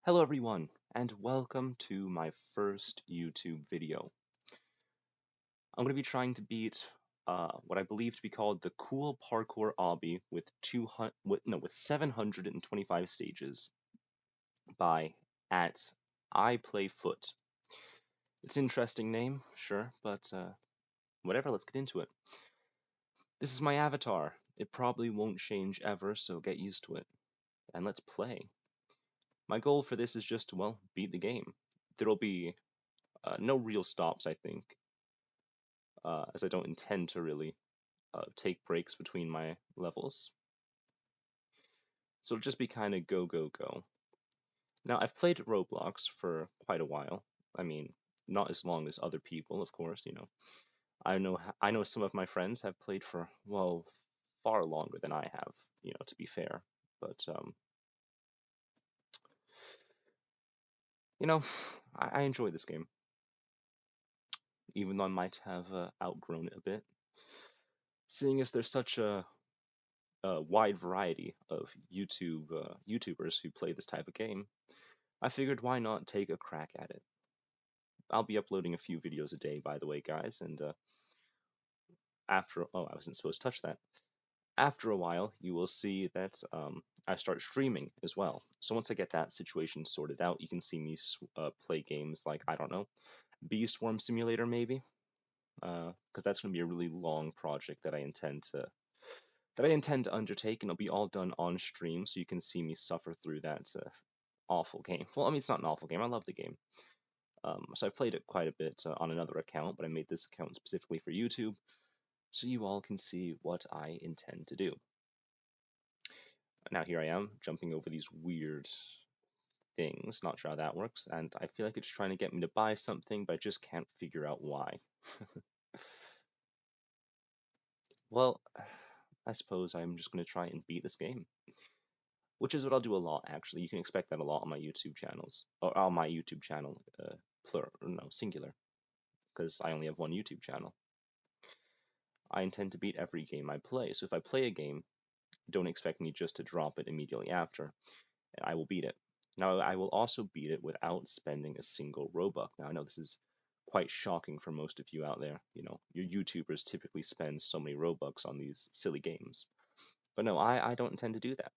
Hello everyone, and welcome to my first YouTube video. I'm going to be trying to beat what I believe to be called the Cool Parkour Obby with 725 stages by at I Play Foot. It's an interesting name, sure, but whatever, let's get into it. This is my avatar. It probably won't change ever, so get used to it. And let's play. My goal for this is just to, well, beat the game. There'll be no real stops, I think, as I don't intend to really take breaks between my levels. So it'll just be kind of go, go, go. Now, I've played Roblox for quite a while. I mean, not as long as other people, of course, you know. I know some of my friends have played for, well, far longer than I have, you know, to be fair. But, you know, I enjoy this game, even though I might have outgrown it a bit. Seeing as there's such a wide variety of YouTubers who play this type of game, I figured why not take a crack at it. I'll be uploading a few videos a day, by the way, guys, and oh, I wasn't supposed to touch that. After a while, you will see that I start streaming as well. So once I get that situation sorted out, you can see me play games like, I don't know, Bee Swarm Simulator maybe, because that's going to be a really long project that I intend to undertake, and it'll be all done on stream, so you can see me suffer through that awful game. Well, I mean, it's not an awful game. I love the game. So I've played it quite a bit on another account, but I made this account specifically for YouTube, so you all can see what I intend to do. Now here I am, jumping over these weird things, not sure how that works, and I feel like it's trying to get me to buy something, but I just can't figure out why. Well, I suppose I'm just going to try and beat this game, which is what I'll do a lot, actually. You can expect that a lot on my YouTube channels, or on my YouTube channel, plural, no, singular, because I only have one YouTube channel. I intend to beat every game I play. So if I play a game, don't expect me just to drop it immediately after. I will beat it. Now, I will also beat it without spending a single Robux. Now, I know this is quite shocking for most of you out there. You know, your YouTubers typically spend so many Robux on these silly games. But no, I don't intend to do that.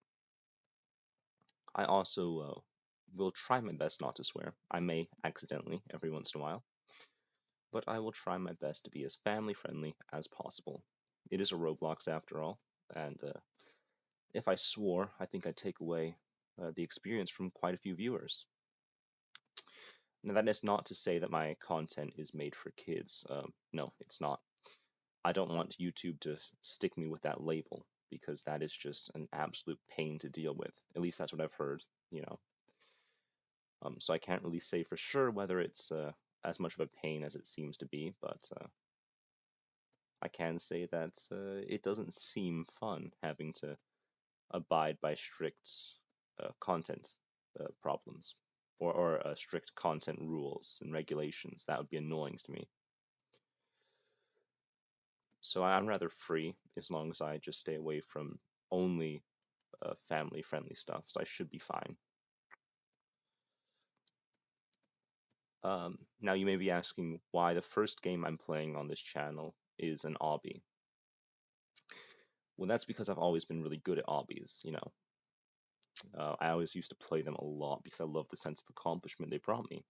I also will try my best not to swear. I may accidentally every once in a while, but I will try my best to be as family friendly as possible. It is a Roblox after all, and if I swore, I think I'd take away the experience from quite a few viewers. Now, that is not to say that my content is made for kids. No, it's not. I don't want YouTube to stick me with that label because that is just an absolute pain to deal with. At least that's what I've heard, you know. So I can't really say for sure whether it's as much of a pain as it seems to be, but I can say that it doesn't seem fun having to abide by strict content problems or strict content rules and regulations. That would be annoying to me. So I'm rather free as long as I just stay away from only family friendly stuff, so I should be fine. Now you may be asking why the first game I'm playing on this channel is an obby. Well, that's because I've always been really good at obbies, you know. I always used to play them a lot because I love the sense of accomplishment they brought me.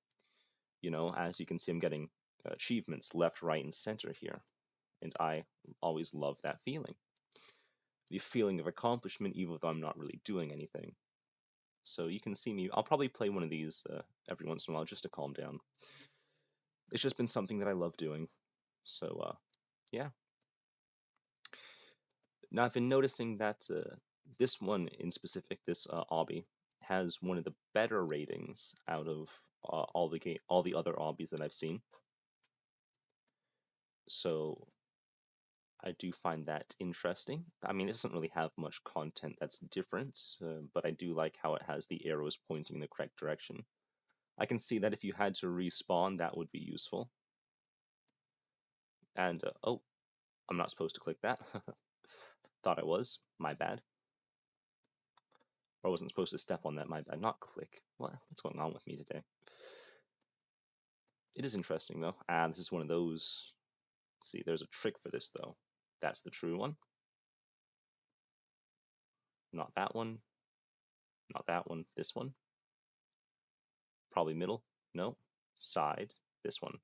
You know, as you can see, I'm getting achievements left, right, and center here, and I always love that feeling. The feeling of accomplishment, even though I'm not really doing anything. So you can see me, I'll probably play one of these every once in a while just to calm down. It's just been something that I love doing. So, yeah. Now I've been noticing that this one in specific, this obby, has one of the better ratings out of all the other obbies that I've seen. So I do find that interesting. I mean, it doesn't really have much content that's different, but I do like how it has the arrows pointing in the correct direction. I can see that if you had to respawn, that would be useful. And, oh, I'm not supposed to click that. Thought I was. My bad. Or I wasn't supposed to step on that, my bad. Not click. What's going on with me today? It is interesting, though. This is one of those. See, there's a trick for this, though. That's the true one. Not that one. Not that one. This one. Probably middle. No. Side. This one.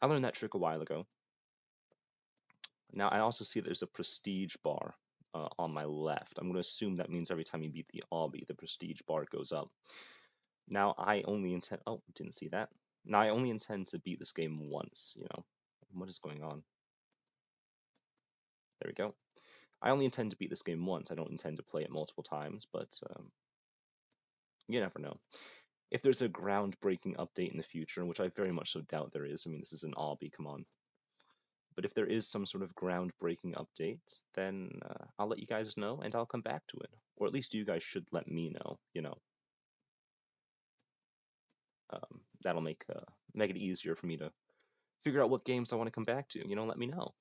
I learned that trick a while ago. Now, I also see there's a prestige bar on my left. I'm going to assume that means every time you beat the obby, the prestige bar goes up. Now, I only intend... Oh, didn't see that. Now, I only intend to beat this game once, you know. What is going on? There we go. I only intend to beat this game once. I don't intend to play it multiple times, but you never know. If there's a groundbreaking update in the future, which I very much so doubt there is, I mean, this is an obby, come on. But if there is some sort of groundbreaking update, then I'll let you guys know and I'll come back to it. Or at least you guys should let me know, you know. That'll make it easier for me to figure out what games I want to come back to, you know, let me know.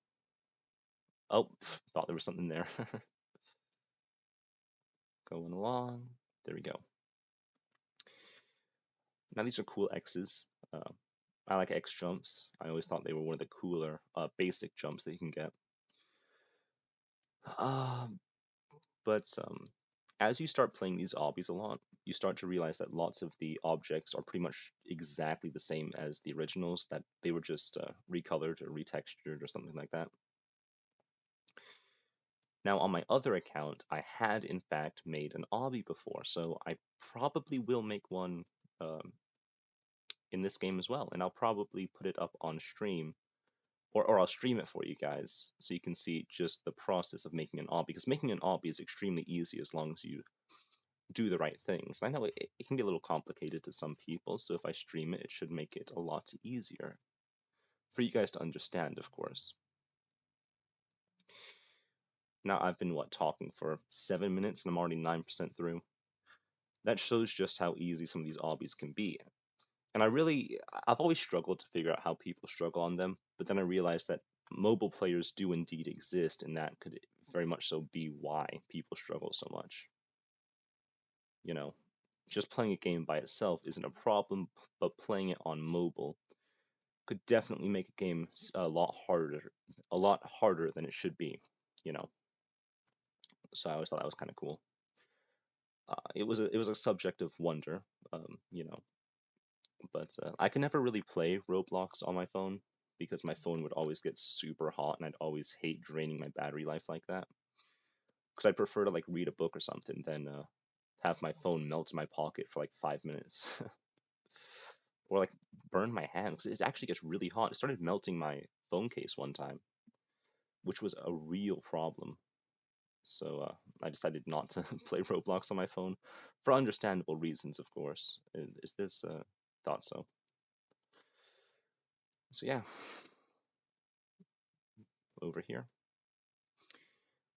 Oh, thought there was something there. Going along. There we go. Now these are cool X's. I like X jumps. I always thought they were one of the cooler basic jumps that you can get. But as you start playing these obbies a lot, you start to realize that lots of the objects are pretty much exactly the same as the originals, that they were just recolored or retextured or something like that. Now, on my other account, I had in fact made an obby before, so I probably will make one in this game as well, and I'll probably put it up on stream, or I'll stream it for you guys so you can see just the process of making an obby, because making an obby is extremely easy as long as you do the right things. I know it can be a little complicated to some people, so if I stream it, it should make it a lot easier for you guys to understand, of course. Now, I've been, talking for 7 minutes, and I'm already 9% through. That shows just how easy some of these obbies can be. And I've always struggled to figure out how people struggle on them, but then I realized that mobile players do indeed exist, and that could very much so be why people struggle so much. You know, just playing a game by itself isn't a problem, but playing it on mobile could definitely make a game a lot harder than it should be, you know. So I always thought that was kind of cool. It was a subject of wonder, you know. But I could never really play Roblox on my phone because my phone would always get super hot and I'd always hate draining my battery life like that. Because I'd prefer to like read a book or something than have my phone melt in my pocket for like 5 minutes. Or like burn my hand because it actually gets really hot. It started melting my phone case one time, which was a real problem. So I decided not to play Roblox on my phone for understandable reasons, of course. Is this thought so? So yeah, over here.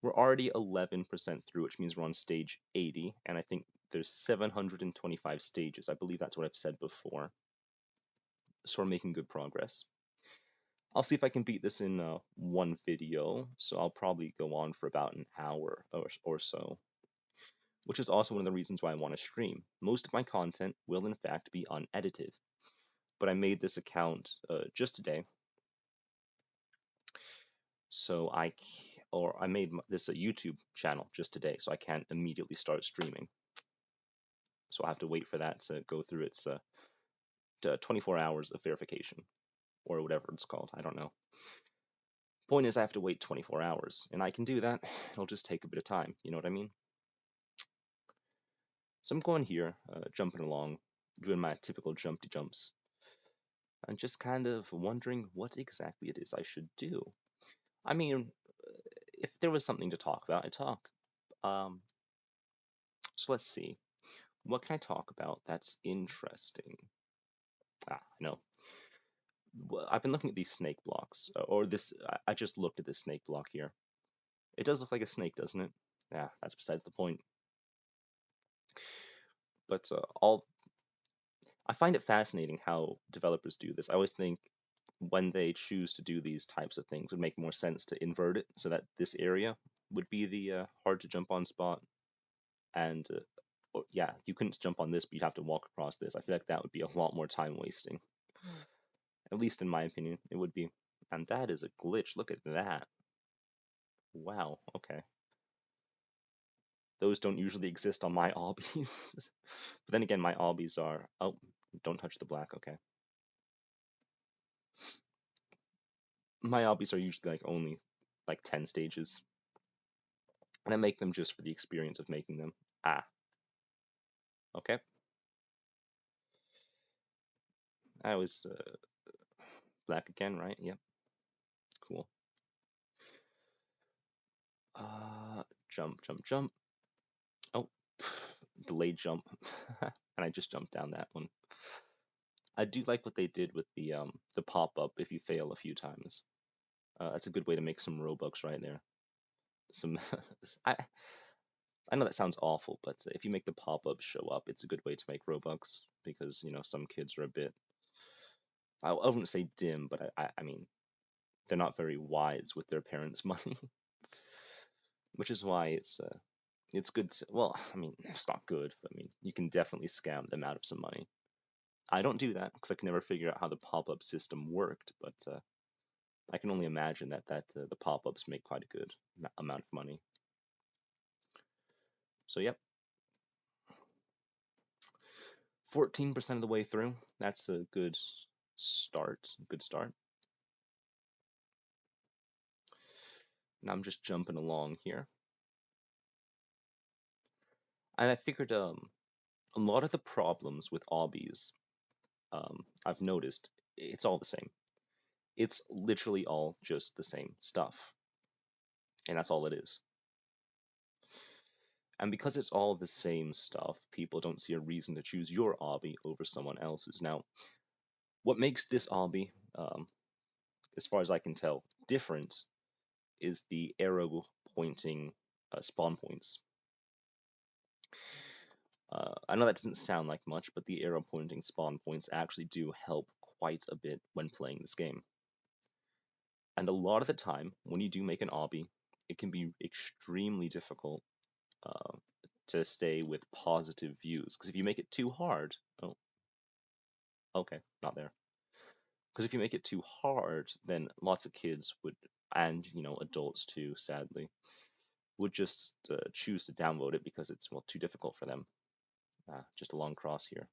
We're already 11% through, which means we're on stage 80, and I think there's 725 stages. I believe that's what I've said before. So we're making good progress. I'll see if I can beat this in one video, so I'll probably go on for about an hour or so, which is also one of the reasons why I want to stream. Most of my content will in fact be unedited, but I made this account just today, so I made this a YouTube channel just today, so I can't immediately start streaming. So I have to wait for that to go through its 24 hours of verification, or whatever it's called. I don't know. Point is, I have to wait 24 hours, and I can do that. It'll just take a bit of time. You know what I mean? So I'm going here, jumping along, doing my typical jumpy jumps, and just kind of wondering what exactly it is I should do. I mean, if there was something to talk about, I'd talk. So let's see. What can I talk about that's interesting? I know. Well, I've been looking at these snake blocks, or this. I just looked at this snake block here. It does look like a snake, doesn't it? Yeah, that's besides the point. But I find it fascinating how developers do this. I always think when they choose to do these types of things, it would make more sense to invert it so that this area would be the hard to jump on spot, and yeah, you couldn't jump on this, but you'd have to walk across this. I feel like that would be a lot more time wasting. At least in my opinion, it would be. And that is a glitch. Look at that. Wow. Okay. Those don't usually exist on my obbies. But then again, my obbies are. Oh, don't touch the black. Okay. My obbies are usually like only like 10 stages, and I make them just for the experience of making them. Ah. Okay. I was black again, right? Yep. Cool. Jump, jump, jump. Oh, delayed jump, and I just jumped down that one. I do like what they did with the pop up if you fail a few times. That's a good way to make some Robux right there. Some I I know that sounds awful, but if you make the pop up show up, it's a good way to make Robux because some kids are a bit, I wouldn't say dim, but I mean they're not very wise with their parents' money, which is why it's good to, well, I mean, it's not good, but I mean, you can definitely scam them out of some money. I don't do that because I can never figure out how the pop-up system worked, but I can only imagine that the pop-ups make quite a good amount of money. So yep, 14% of the way through. That's a good start. Good start. Now I'm just jumping along here, and I figured a lot of the problems with obbies, I've noticed it's all the same. It's literally all just the same stuff, and that's all it is. And because it's all the same stuff, people don't see a reason to choose your obby over someone else's. Now, what makes this obby, as far as I can tell, different is the arrow pointing spawn points. I know that doesn't sound like much, but the arrow pointing spawn points actually do help quite a bit when playing this game. And a lot of the time, when you do make an obby, it can be extremely difficult uh, to stay with positive views. Because if you make it too hard, oh, okay, not there. Because if you make it too hard, then lots of kids would, and adults too, sadly, would just choose to download it because it's too difficult for them. Just a long cross here.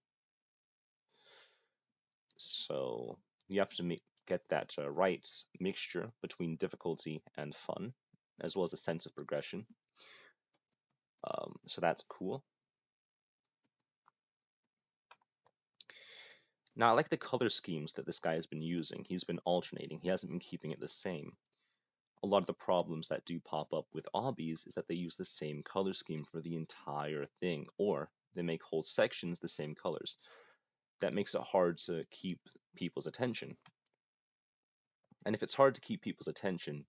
So you have to get that right mixture between difficulty and fun, as well as a sense of progression. So that's cool. Now, I like the color schemes that this guy has been using. He's been alternating. He hasn't been keeping it the same. A lot of the problems that do pop up with obbies is that they use the same color scheme for the entire thing, or they make whole sections the same colors. That makes it hard to keep people's attention. And if it's hard to keep people's attention,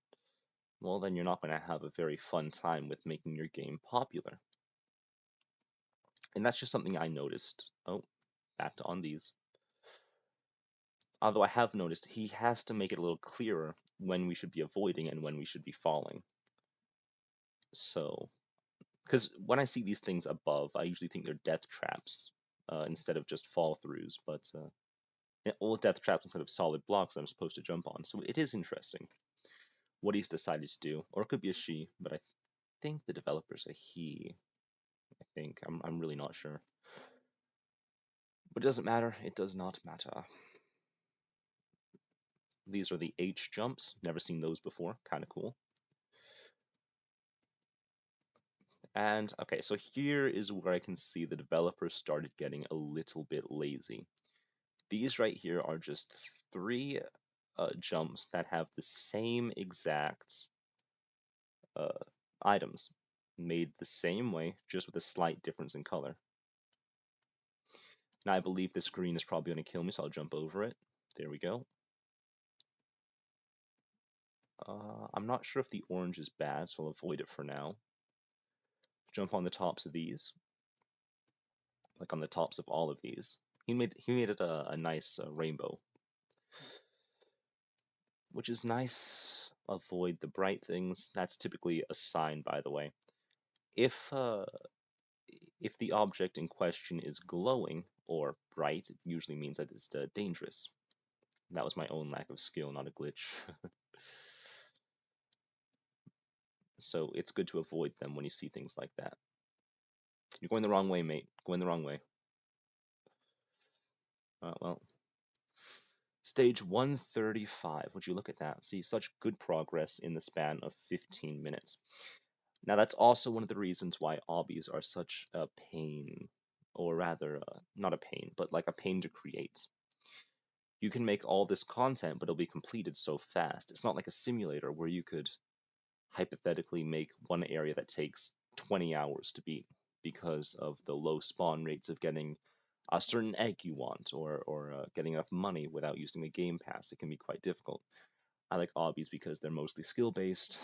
well, then you're not going to have a very fun time with making your game popular. And that's just something I noticed. Oh, back to on these. Although I have noticed he has to make it a little clearer when we should be avoiding and when we should be falling. So, because when I see these things above, I usually think they're death traps instead of just fall throughs, but all death traps instead of solid blocks that I'm supposed to jump on. So it is interesting what he's decided to do, or it could be a she, but I think the developer's a he. I think I'm really not sure, but it doesn't matter. It does not matter. These are the H jumps. Never seen those before. Kind of cool. And okay, so here is where I can see the developers started getting a little bit lazy. These right here are just three jumps that have the same exact uh, items, made the same way, just with a slight difference in color. Now I believe this green is probably going to kill me, so I'll jump over it. There we go. I'm not sure if the orange is bad, so I'll avoid it for now. Jump on the tops of these, like on the tops of all of these. He made it a nice rainbow, which is nice. Avoid the bright things. That's typically a sign, by the way. If If the object in question is glowing or bright, it usually means that it's dangerous. That was my own lack of skill, not a glitch. So it's good to avoid them when you see things like that. You're going the wrong way, mate. Going the wrong way. Well, stage 135. Would you look at that? See, such good progress in the span of 15 minutes. Now, that's also one of the reasons why obbies are such a pain, or rather, not a pain, but like a pain to create. You can make all this content, but it'll be completed so fast. It's not like a simulator where you could hypothetically make one area that takes 20 hours to beat because of the low spawn rates of getting a certain egg you want, or getting enough money without using a game pass. It can be quite difficult. I like obbies because they're mostly skill based.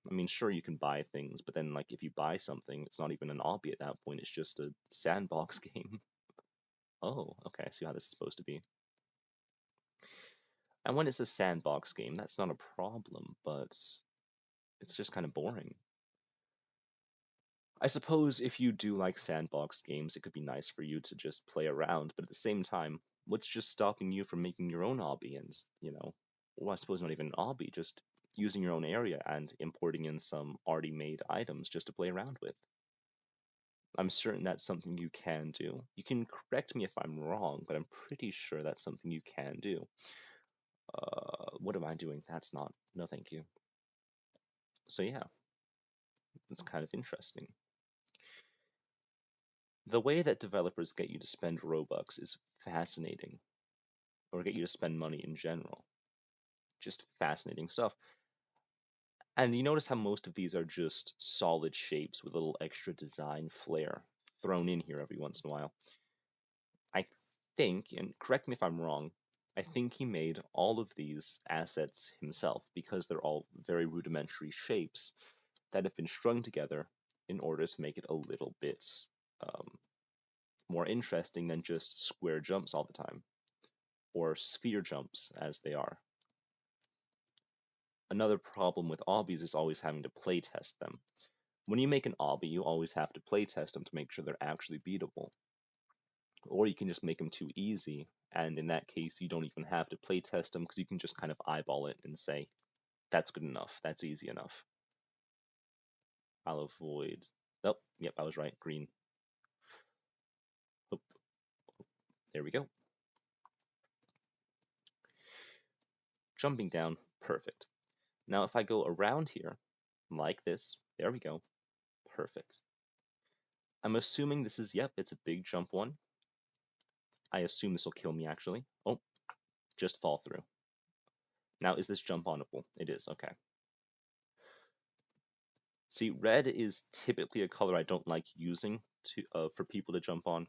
I mean, sure, you can buy things, but then like if you buy something, it's not even an obby at that point. It's just a sandbox game. Oh, okay, I see how this is supposed to be. And when it's a sandbox game, that's not a problem, but it's just kind of boring. I suppose if you do like sandbox games, it could be nice for you to just play around, but at the same time, what's just stopping you from making your own obby and, well, I suppose not even an obby, just using your own area and importing in some already made items just to play around with? I'm certain that's something you can do. You can correct me if I'm wrong, but I'm pretty sure that's something you can do. What am I doing? That's not. No, thank you. So yeah, it's kind of interesting. The way that developers get you to spend Robux is fascinating, or get you to spend money in general. Just fascinating stuff. And you notice how most of these are just solid shapes with a little extra design flair thrown in here every once in a while. I think, and correct me if I'm wrong, I think he made all of these assets himself because they're all very rudimentary shapes that have been strung together in order to make it a little bit um, more interesting than just square jumps all the time, or sphere jumps as they are. Another problem with obbies is always having to playtest them. When you make an obby, you always have to playtest them to make sure they're actually beatable. Or you can just make them too easy, and in that case, you don't even have to playtest them because you can just kind of eyeball it and say, that's good enough, that's easy enough. I'll avoid. Oh, yep, I was right. Green. Oh, there we go. Jumping down, perfect. Now, if I go around here, like this, there we go, perfect. I'm assuming this is, yep, it's a big jump one. I assume this will kill me, actually. Oh, just fall through. Now, is this jump onable? It is, okay. See, red is typically a color I don't like using for people to jump on,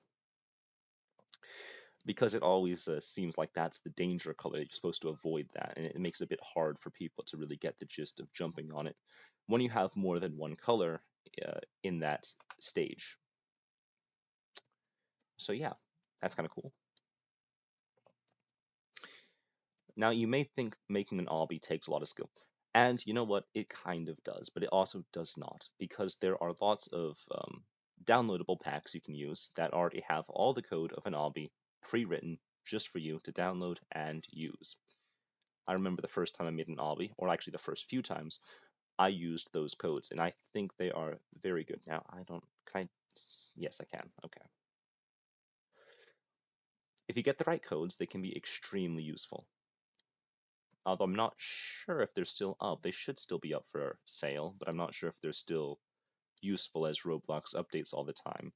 because it always seems like that's the danger color. You're supposed to avoid that, and it makes it a bit hard for people to really get the gist of jumping on it when you have more than one color in that stage. So yeah, that's kind of cool. Now, you may think making an obby takes a lot of skill. And you know what? It kind of does, but it also does not, because there are lots of downloadable packs you can use that already have all the code of an obby pre-written just for you to download and use. I remember the first time I made an obby, or actually the first few times, I used those codes, and I think they are very good. Now, I don't, can I, yes, I can, okay. If you get the right codes, they can be extremely useful. Although I'm not sure if they're still up. They should still be up for sale, but I'm not sure if they're still useful as Roblox updates all the time.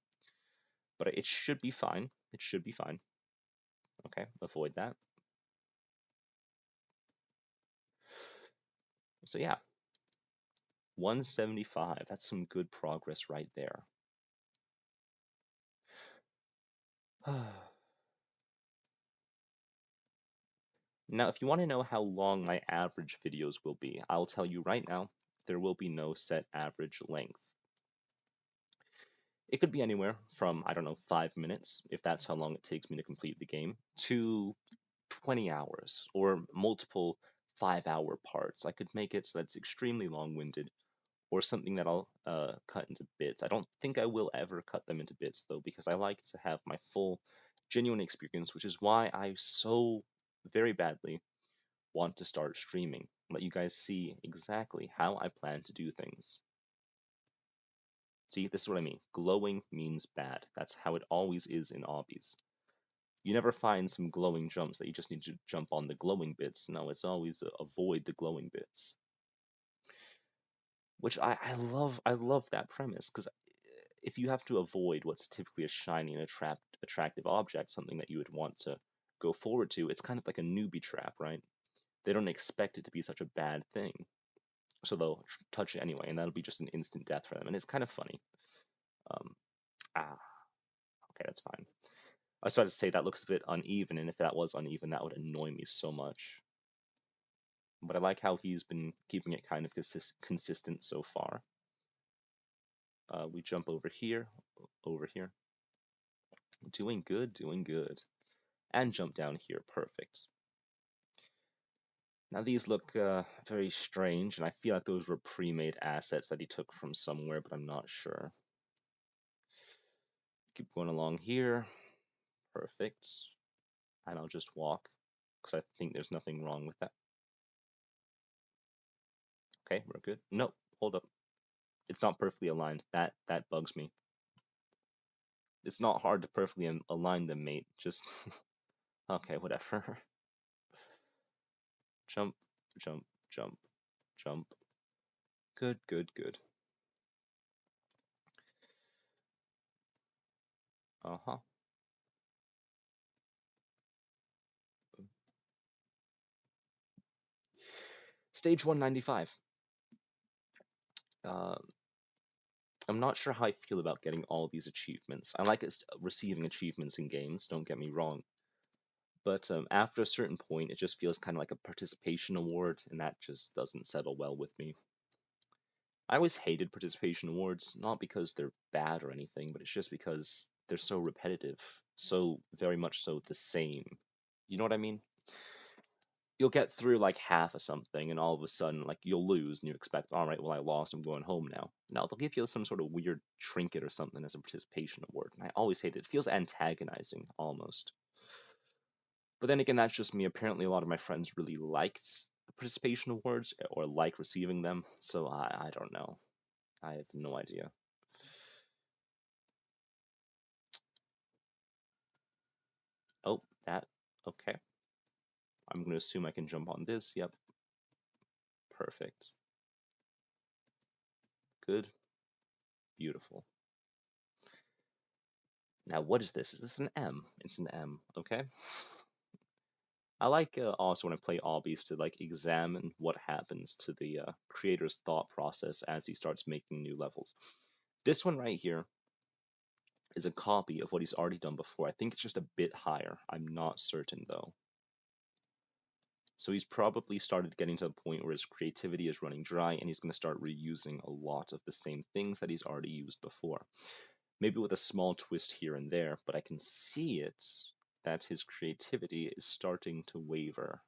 But it should be fine. It should be fine. Okay, avoid that. So yeah, 175. That's some good progress right there. Now, if you want to know how long my average videos will be, I'll tell you right now, there will be no set average length. It could be anywhere from, I don't know, 5 minutes, if that's how long it takes me to complete the game, to 20 hours, or multiple 5-hour parts. I could make it so that's extremely long-winded, or something that I'll cut into bits. I don't think I will ever cut them into bits though, because I like to have my full, genuine experience, which is why I so very badly want to start streaming, let you guys see exactly how I plan to do things. See, this is what I mean. Glowing means bad. That's how it always is in obbies. You never find some glowing jumps that you just need to jump on the glowing bits. No, it's always avoid the glowing bits. Which I love that premise, because if you have to avoid what's typically a shiny and attractive object, something that you would want to go forward to, it's kind of like a newbie trap, right? They don't expect it to be such a bad thing, so they'll touch it anyway, and that'll be just an instant death for them, and it's kind of funny. Um, okay, that's fine. I was about to say that looks a bit uneven, and if that was uneven, that would annoy me so much. But I like how he's been keeping it kind of consistent so far. We jump over here. Doing good, doing good. And jump down here, perfect. Now these look very strange, and I feel like those were pre-made assets that he took from somewhere, but I'm not sure. Keep going along here, perfect. And I'll just walk, because I think there's nothing wrong with that. Okay, we're good. Nope, hold up. It's not perfectly aligned. That bugs me. It's not hard to perfectly align them, mate. Just okay, whatever. Jump, jump, jump, jump. Good, good, good. Uh-huh. Stage 195. Uh, I'm not sure how I feel about getting all these achievements. I like receiving achievements in games, don't get me wrong. But after a certain point, it just feels kind of like a participation award, and that just doesn't settle well with me. I always hated participation awards, not because they're bad or anything, but it's just because they're so repetitive, so very much so the same. You know what I mean? You'll get through like half of something, and all of a sudden, like you'll lose, and you expect, all right, well, I lost, I'm going home now. Now they'll give you some sort of weird trinket or something as a participation award, and I always hate it. It feels antagonizing almost. But then again, that's just me. Apparently, a lot of my friends really liked participation awards or like receiving them, so I don't know. I have no idea. Oh, that. Okay. I'm going to assume I can jump on this. Yep. Perfect. Good. Beautiful. Now, what is this? Is this an M? It's an M. Okay. I like also when I play obbies to like examine what happens to the creator's thought process as he starts making new levels. This one right here is a copy of what he's already done before. I think it's just a bit higher. I'm not certain though. So he's probably started getting to a point where his creativity is running dry, and he's going to start reusing a lot of the same things that he's already used before. Maybe with a small twist here and there, but I can see it that his creativity is starting to waver.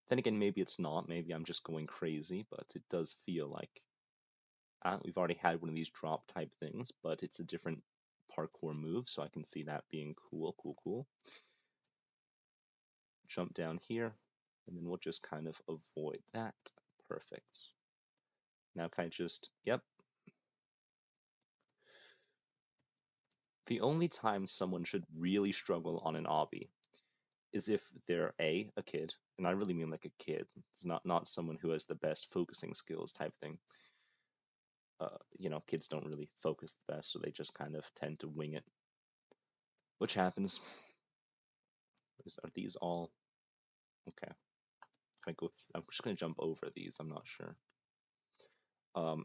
Then again, maybe it's not. Maybe I'm just going crazy, but it does feel like we've already had one of these drop type things, but it's a different parkour move, so I can see that being cool, cool, cool. Jump down here, and then we'll just kind of avoid that. Perfect. Now can I just, yep. The only time someone should really struggle on an obby is if they're a kid, and I really mean like a kid. It's not someone who has the best focusing skills type thing. Kids don't really focus the best, so they just kind of tend to wing it, which happens. Are these all okay? Can I go? I'm just gonna jump over these. I'm not sure.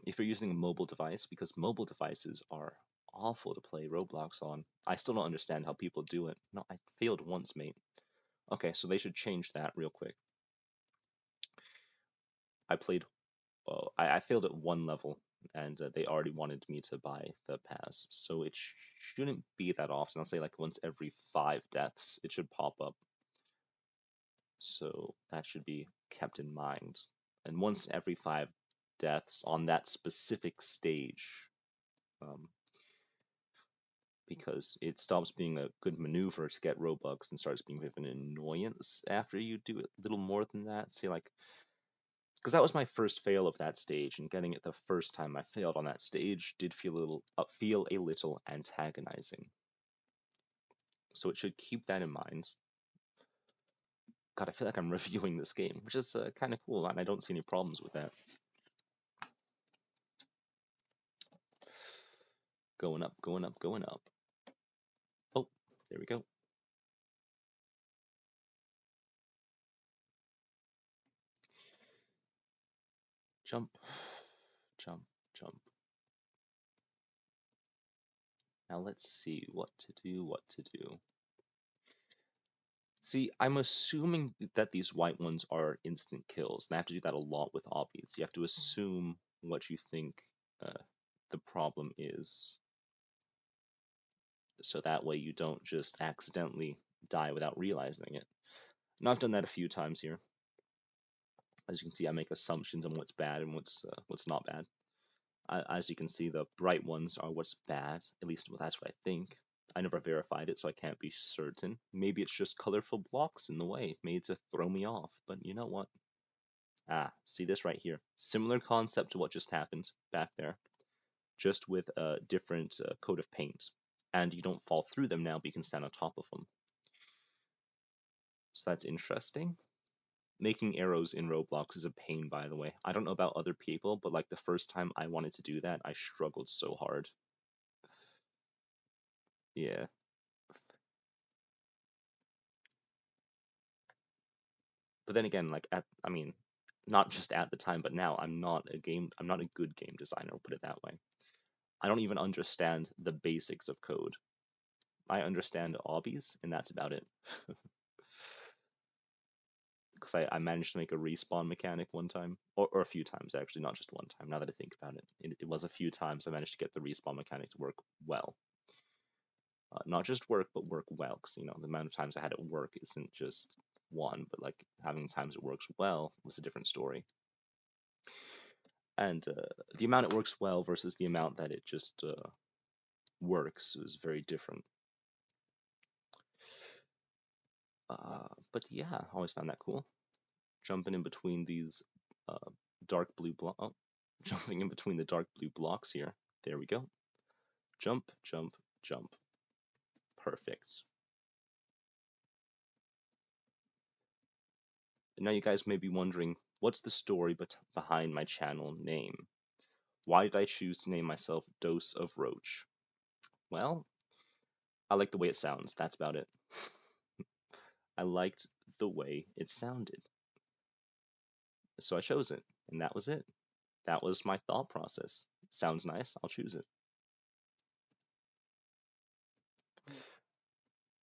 If you're using a mobile device, because mobile devices are awful to play Roblox on. I still don't understand how people do it. No, I failed once, mate. Okay, so they should change that real quick. I played, I failed at one level, and they already wanted me to buy the pass, so it shouldn't be that often. I'll say like once every 5 deaths, it should pop up. So that should be kept in mind. And once every 5 deaths on that specific stage, um, because it stops being a good maneuver to get Robux and starts being a bit of an annoyance after you do a little more than that. Say like, because that was my first fail of that stage, and getting it the first time I failed on that stage did feel a little antagonizing. So it should keep that in mind. God, I feel like I'm reviewing this game, which is kind of cool, and I don't see any problems with that. Going up, going up, going up. Oh, there we go. Jump, jump, jump. Now let's see what to do, what to do. See, I'm assuming that these white ones are instant kills, and I have to do that a lot with obbies. You have to assume what you think uh, the problem is, so that way you don't just accidentally die without realizing it. Now I've done that a few times here. As you can see, I make assumptions on what's bad and what's not bad. As you can see, the bright ones are what's bad. At least that's what I think. I never verified it, so I can't be certain. Maybe it's just colorful blocks in the way, made to throw me off. But you know what? Ah, see this right here. Similar concept to what just happened back there, just with a different coat of paint. And you don't fall through them now, but you can stand on top of them. So that's interesting. Making arrows in Roblox is a pain, by the way. I don't know about other people, but like the first time I wanted to do that, I struggled so hard. Yeah. But then again, like I mean, not just at the time, but now I'm not a good game designer, I'll put it that way. I don't even understand the basics of code. I understand obbies, and that's about it. Because I managed to make a respawn mechanic one time, or a few times actually, not just one time. Now that I think about it was a few times I managed to get the respawn mechanic to work well. Not just work, but work well. Because you know the amount of times I had it work isn't just one, but like having times it works well was a different story. And the amount it works well versus the amount that it just works is very different. But yeah, I always found that cool. Jumping in between these uh, dark blue blocks. Oh, jumping in between the dark blue blocks here. There we go. Jump, jump, jump. Perfect. Now you guys may be wondering, what's the story behind my channel name? Why did I choose to name myself Dose of Roach? Well, I like the way it sounds. That's about it. I liked the way it sounded. So I chose it, and that was it. That was my thought process. Sounds nice, I'll choose it.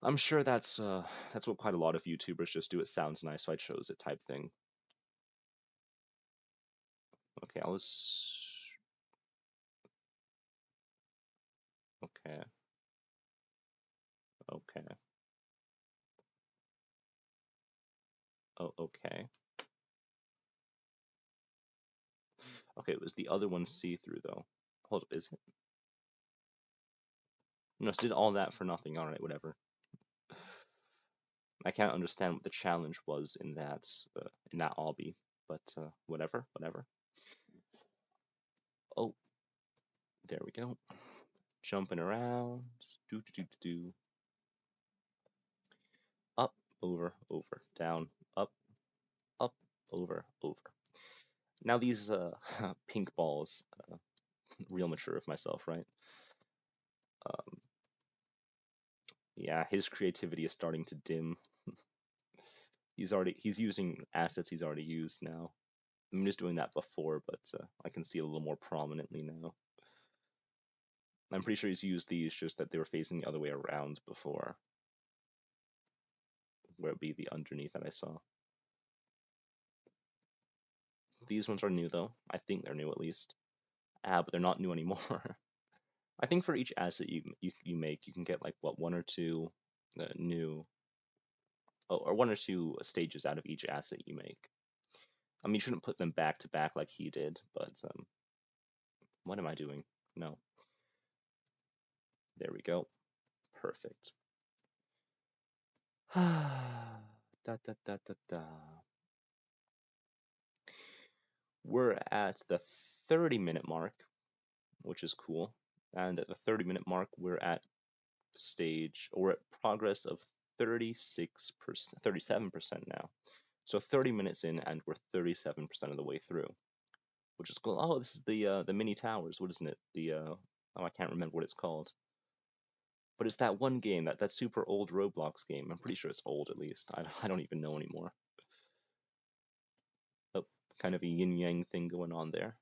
I'm sure that's what quite a lot of YouTubers just do. It sounds nice, so I chose it type thing. Okay, okay, okay, oh, okay. Okay, it was the other one see-through though. Hold up, is it? No, so did all that for nothing. All right, whatever. I can't understand what the challenge was in that obby, but whatever, whatever. Oh, there we go. Jumping around. Do do do do do. Up, over, over, down, up, up, over, over. Now these pink balls, real mature of myself, right? Um, yeah, his creativity is starting to dim. He's using assets he's already used now. I'm just doing that before, but I can see it a little more prominently now. I'm pretty sure he's used these, just that they were facing the other way around before, where it'd be the underneath that I saw. These ones are new though. I think they're new at least. But they're not new anymore. I think for each asset you make, you can get like what one or two new, or one or two stages out of each asset you make. I mean, you shouldn't put them back to back like he did, but what am I doing? No. There we go. Perfect. Da da da da da. We're at the 30-minute mark, which is cool. And at the 30-minute mark, we're at progress of 36%, 37% now. So 30 minutes in, and we're 37% of the way through, which is cool. Oh, this is the mini towers. What isn't it? Oh, I can't remember what it's called. But it's that one game, that super old Roblox game. I'm pretty sure it's old at least. I don't even know anymore. Oh, kind of a yin yang thing going on there.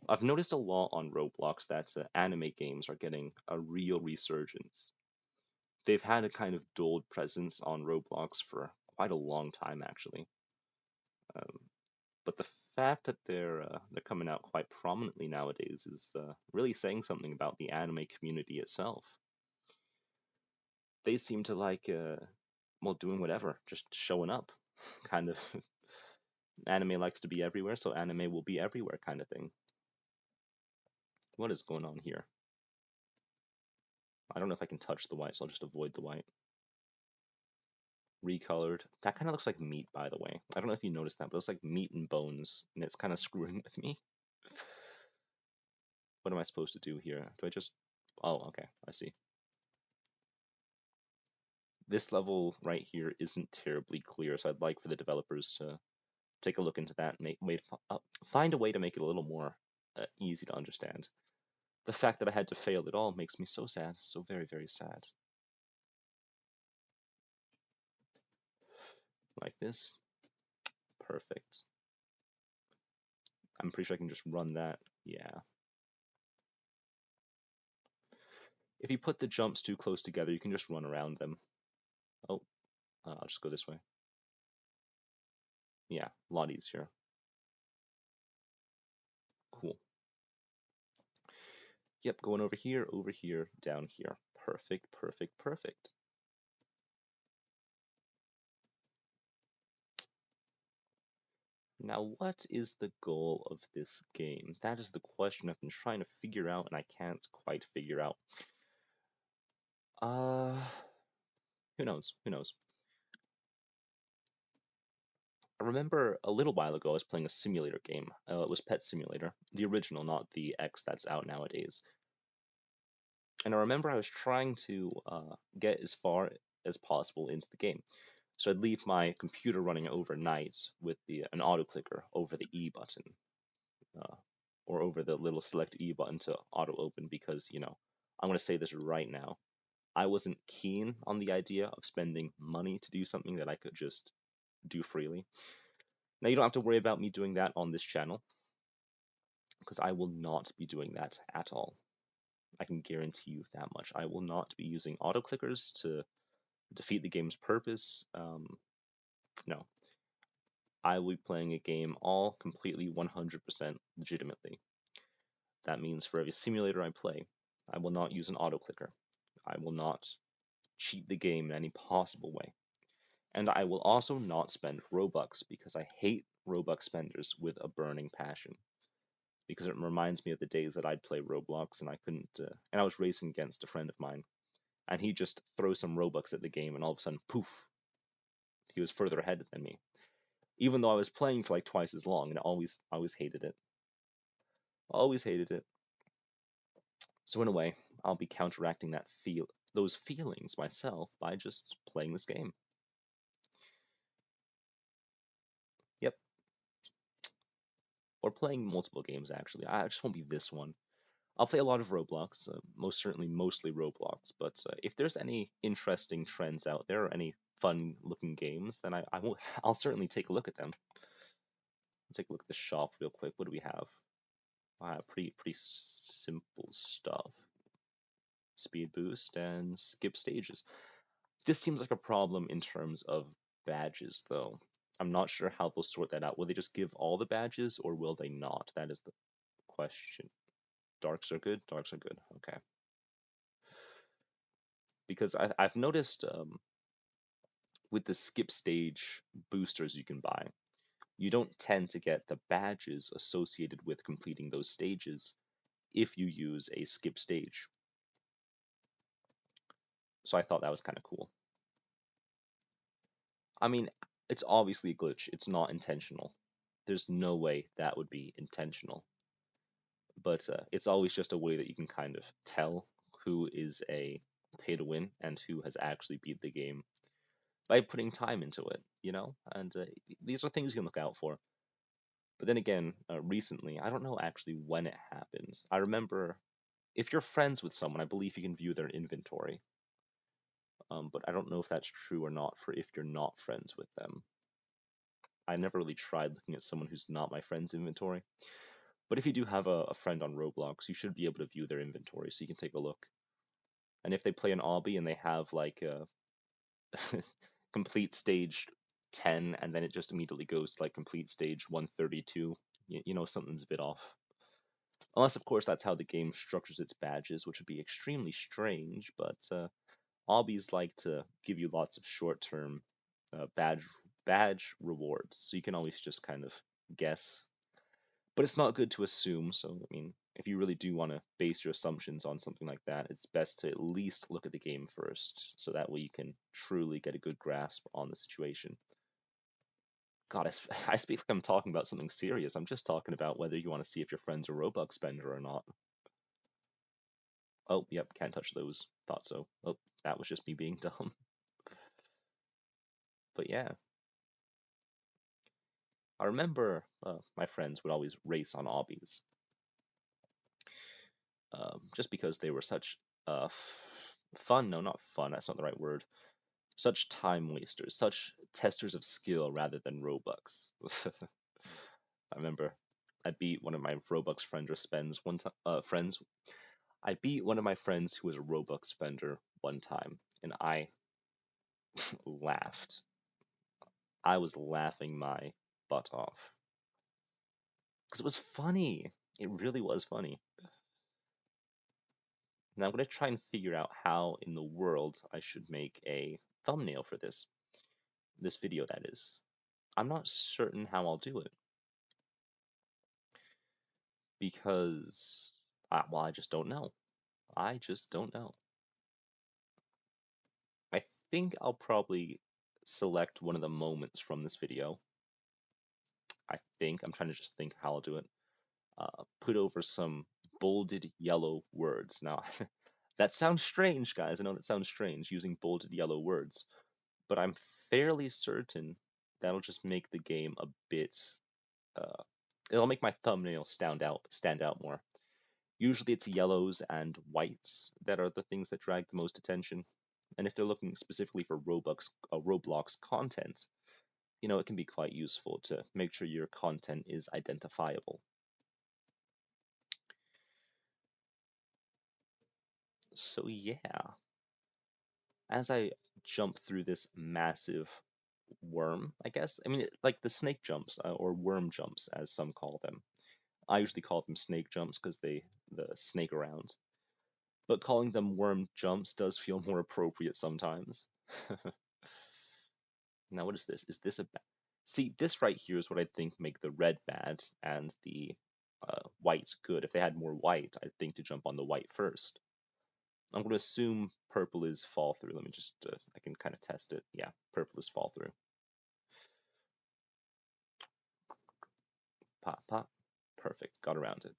I've noticed a lot on Roblox that anime games are getting a real resurgence. They've had a kind of dulled presence on Roblox for quite a long time, actually. Um, but the fact that they're coming out quite prominently nowadays is really saying something about the anime community itself. They seem to like, well, doing whatever, just showing up, kind of. Anime likes to be everywhere, so anime will be everywhere, kind of thing. What is going on here? I don't know if I can touch the white, so I'll just avoid the white. Recolored. That kind of looks like meat, by the way. I don't know if you noticed that, but it looks like meat and bones, and it's kind of screwing with me. What am I supposed to do here? Do I just... Oh, okay, I see. This level right here isn't terribly clear, so I'd like for the developers to take a look into that and find a way to make it a little more easy to understand. The fact that I had to fail it all makes me so sad, so very, very sad. Like this. Perfect. I'm pretty sure I can just run that. Yeah. If you put the jumps too close together, you can just run around them. Oh, I'll just go this way. Yeah, a lot easier. Cool. Yep, going over here, down here. Perfect, perfect, perfect. Now, what is the goal of this game? That is the question I've been trying to figure out, and I can't quite figure out. Uh, who knows? Who knows? I remember a little while ago I was playing a simulator game. It was Pet Simulator, the original, not the X that's out nowadays. And I remember I was trying to get as far as possible into the game. So I'd leave my computer running overnight with an auto clicker over the E button, uh, or over the little select E button to auto open because, I'm going to say this right now. I wasn't keen on the idea of spending money to do something that I could just do freely. Now, you don't have to worry about me doing that on this channel, because I will not be doing that at all. I can guarantee you that much. I will not be using auto clickers to defeat the game's purpose. No. I will be playing a game all completely 100% legitimately. That means for every simulator I play, I will not use an auto clicker. I will not cheat the game in any possible way. And I will also not spend Robux because I hate Robux spenders with a burning passion. Because it reminds me of the days that I'd play Roblox and I couldn't, and I was racing against a friend of mine, and he just throws some Robux at the game, and all of a sudden, poof, he was further ahead than me. Even though I was playing for like twice as long, and always hated it. Always hated it. So in a way, I'll be counteracting those feelings myself by just playing this game. Yep. Or playing multiple games, actually. I just won't be this one. I'll play a lot of Roblox, most certainly mostly Roblox, but if there's any interesting trends out there or any fun looking games, then I'll certainly take a look at them. Take a look at the shop real quick. What do we have? Pretty simple stuff. Speed boost and skip stages. This seems like a problem in terms of badges, though. I'm not sure how they'll sort that out. Will they just give all the badges, or will they not? That is the question. Darks are good? Darks are good. Okay. Because I've noticed with the skip stage boosters you can buy, you don't tend to get the badges associated with completing those stages if you use a skip stage. So I thought that was kind of cool. I mean, it's obviously a glitch. It's not intentional. There's no way that would be intentional. But it's always just a way that you can kind of tell who is a pay to win and who has actually beat the game by putting time into it, you know? And these are things you can look out for. But then again, recently, I don't know actually when it happened. I remember if you're friends with someone, I believe you can view their inventory. But I don't know if that's true or not for if you're not friends with them. I never really tried looking at someone who's not my friend's inventory. But if you do have a friend on Roblox, you should be able to view their inventory so you can take a look. And if they play an obby and they have like a complete stage 10 and then it just immediately goes to like complete stage 132, you know something's a bit off. Unless, of course, that's how the game structures its badges, which would be extremely strange, but obbies like to give you lots of short-term badge rewards, so you can always just kind of guess. But it's not good to assume, so I mean, if you really do want to base your assumptions on something like that, it's best to at least look at the game first, so that way you can truly get a good grasp on the situation. God, I speak like I'm talking about something serious. I'm just talking about whether you want to see if your friend's a Robux spender or not. Oh, yep, can't touch those. Thought so. Oh, that was just me being dumb. But yeah, I remember my friends would always race on obbies, just because they were such fun. No, not fun. That's not the right word. Such time wasters, such testers of skill rather than Robux. I remember I beat one of my Robux friends or spends one time. Friends. I beat one of my friends who was a Robux spender one time, and I laughed. I was laughing my butt off because it was funny. It really was funny. Now I'm going to try and figure out how in the world I should make a thumbnail for this video, that is. I'm not certain how I'll do it because, well, I just don't know. I just don't know. I think I'll probably select one of the moments from this video. I think I'm trying to just think how I'll do it. Put over some bolded yellow words. Now, that sounds strange, guys. I know that sounds strange using bolded yellow words, but I'm fairly certain that'll just make the game a bit. Uh, it'll make my thumbnail stand out more. Usually, it's yellows and whites that are the things that drag the most attention. And if they're looking specifically for Roblox content, it can be quite useful to make sure your content is identifiable. So yeah, as I jump through this massive worm, I guess. I mean, like the snake jumps or worm jumps, as some call them. I usually call them snake jumps because the snake around. But calling them worm jumps does feel more appropriate sometimes. Now, what is this? Is this a See, this right here is what I think make the red bad and the white good. If they had more white, I'd think to jump on the white first. I'm going to assume purple is fall through. Let me just, I can kind of test it. Yeah, purple is fall through. Pop, pop. Perfect. Got around it.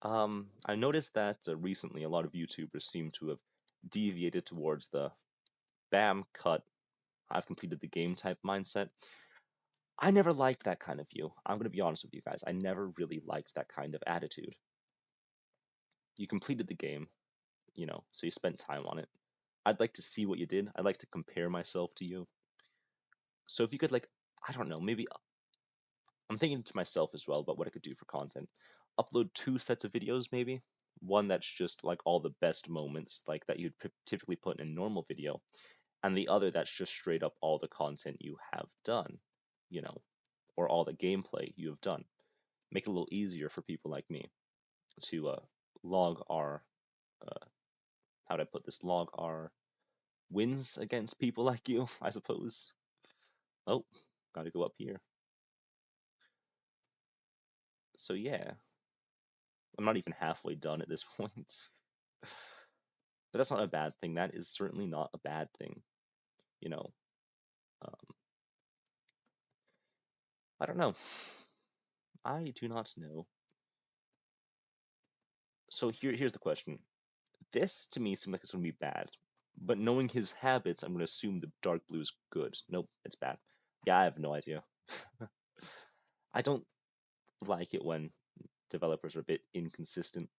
I noticed that recently a lot of YouTubers seem to have deviated towards the bam, cut, I've completed the game type mindset. I never liked that kind of view. I'm going to be honest with you guys. I never really liked that kind of attitude. You completed the game, so you spent time on it. I'd like to see what you did. I'd like to compare myself to you. So if you could, like, I don't know, maybe I'm thinking to myself as well about what I could do for content. Upload two sets of videos, maybe. One that's just like all the best moments, like that you'd typically put in a normal video, and the other that's just straight up all the content you have done, you know, or all the gameplay you have done. Make it a little easier for people like me to log our, how do I put this? Log our wins against people like you, I suppose. Oh, gotta go up here. So yeah, I'm not even halfway done at this point. But that's not a bad thing. That is certainly not a bad thing. You know, um, I don't know. I do not know. So here's the question. This to me seems like it's going to be bad, but knowing his habits, I'm going to assume the dark blue is good. Nope, it's bad. Yeah, I have no idea. I don't like it when developers are a bit inconsistent.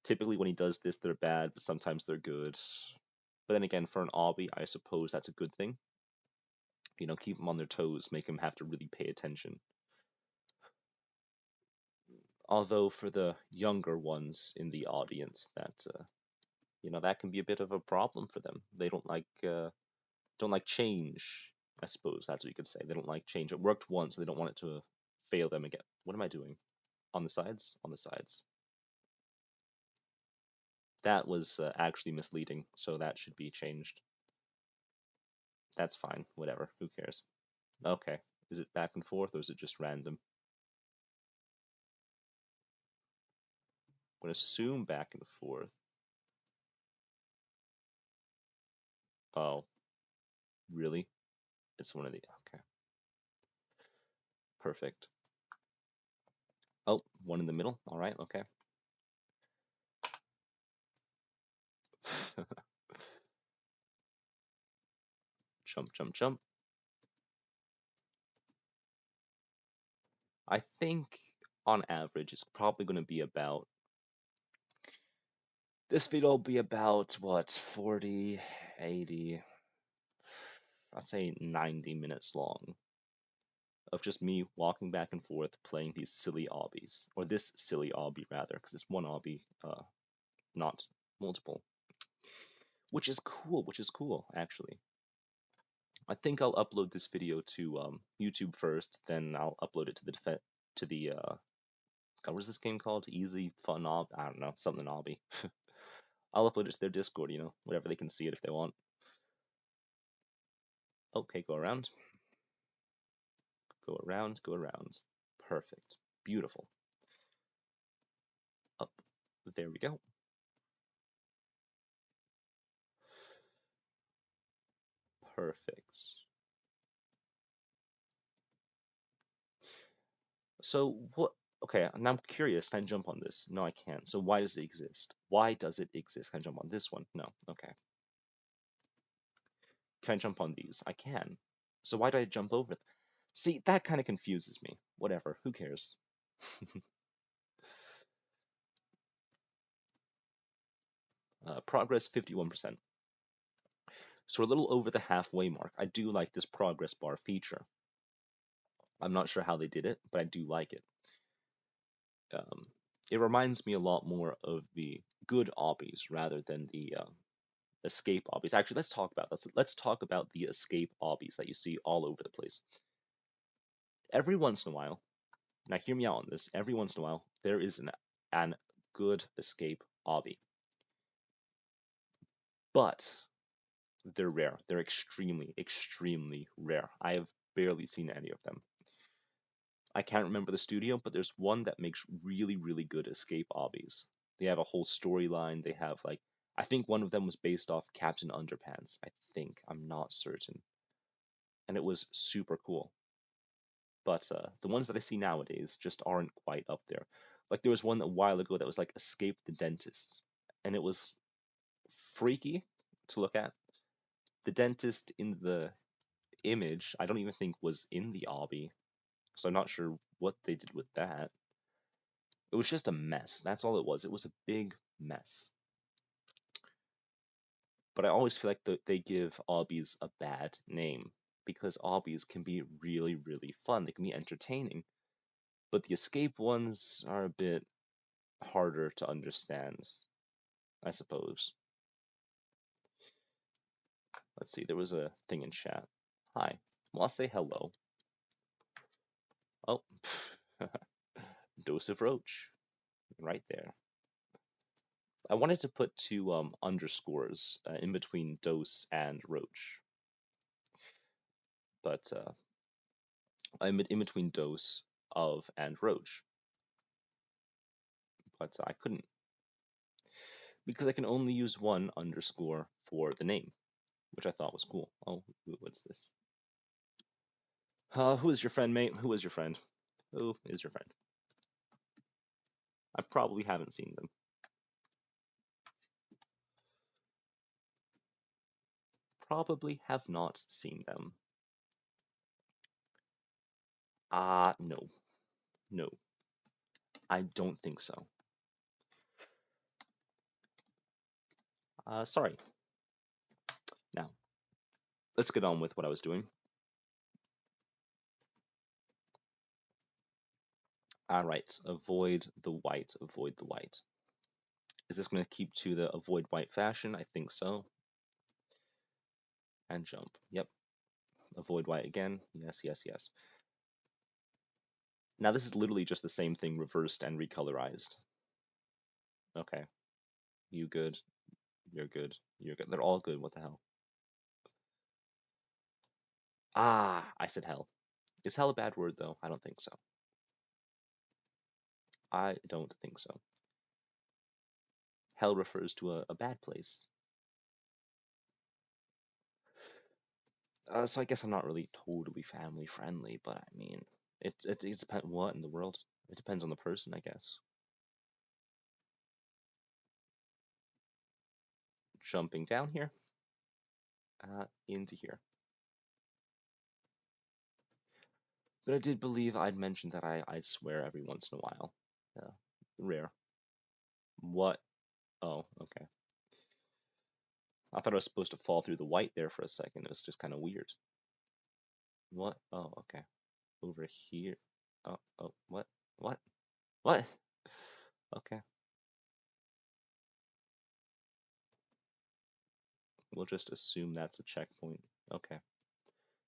Typically, when he does this, they're bad, but sometimes they're good. But then again, for an obby, I suppose that's a good thing. Keep them on their toes, make them have to really pay attention. Although for the younger ones in the audience, that can be a bit of a problem for them. They don't like change. I suppose that's what you could say. They don't like change. It worked once, so they don't want it to fail them again. What am I doing? On the sides? On the sides. That was actually misleading, so that should be changed. That's fine. Whatever. Who cares? Okay. Is it back and forth, or is it just random? I'm going to assume back and forth. Oh, really? It's one of the... Okay. Perfect. Oh, one in the middle. All right. Okay. Jump, jump, jump. I think on average it's probably going to be about this video will be about what 40, 80, I'll say 90 minutes long of just me walking back and forth playing these silly obbies, or this silly obby rather, because it's one obby, not multiple, which is cool actually. I think I'll upload this video to YouTube first, then I'll upload it to the God, what is this game called? Easy Fun Ob? I don't know, something obby. I'll upload it to their Discord, whatever they can see it if they want. Okay, go around. Go around, go around. Perfect. Beautiful. Up. There we go. Perfect. So what? Okay, now I'm curious. Can I jump on this? No, I can't. So why does it exist? Why does it exist? Can I jump on this one? No. Okay. Can I jump on these? I can. So why do I jump over them? See, that kind of confuses me. Whatever. Who cares? Progress 51%. So we're a little over the halfway mark. I do like this progress bar feature. I'm not sure how they did it, but I do like it. Um, it reminds me a lot more of the good obbies rather than the escape obbies. Actually, let's talk about that. Let's talk about the escape obbies that you see all over the place. Every once in a while, now hear me out on this. Every once in a while, there is an good escape obby, but they're rare. They're extremely, extremely rare. I have barely seen any of them. I can't remember the studio, but there's one that makes really, really good escape obbies. They have a whole storyline. They have like, I think one of them was based off Captain Underpants. I think I'm not certain, and it was super cool. But the ones that I see nowadays just aren't quite up there. Like there was one a while ago that was like Escape the Dentist, and it was freaky to look at. The dentist in the image, I don't even think was in the obby, so I'm not sure what they did with that. It was just a mess. That's all it was. It was a big mess. But I always feel like they give obbies a bad name because obbies can be really, really fun. They can be entertaining. But the escape ones are a bit harder to understand, I suppose. Let's see, there was a thing in chat. Hi. Well, I'll say hello. Oh, Dose of Roach. Right there. I wanted to put two underscores in between dose and roach, but I'm in between dose of and roach, but I couldn't because I can only use one underscore for the name, which I thought was cool. Oh, what's this? Who is your friend, mate? Who is your friend? Who is your friend? I probably haven't seen them. Probably have not seen them. No. No. I don't think so. Sorry. Now, let's get on with what I was doing. Alright, avoid the white, avoid the white. Is this going to keep to the avoid white fashion? I think so. And jump. Yep. Avoid white again. Yes, yes, yes. Now this is literally just the same thing reversed and recolorized. Okay. You good. You're good. You're good. They're all good. What the hell? I said hell. Is hell a bad word, though? I don't think so. I don't think so. Hell refers to a bad place. So I guess I'm not really totally family friendly, but I mean, it depends what in the world. It depends on the person, I guess. Jumping down here, into here. But I did believe I'd mentioned that I'd swear every once in a while. Yeah, rare. What? Oh, okay. I thought I was supposed to fall through the white there for a second. It was just kind of weird. What? Oh, okay. Over here. Oh, what? What? What? Okay. We'll just assume that's a checkpoint. Okay.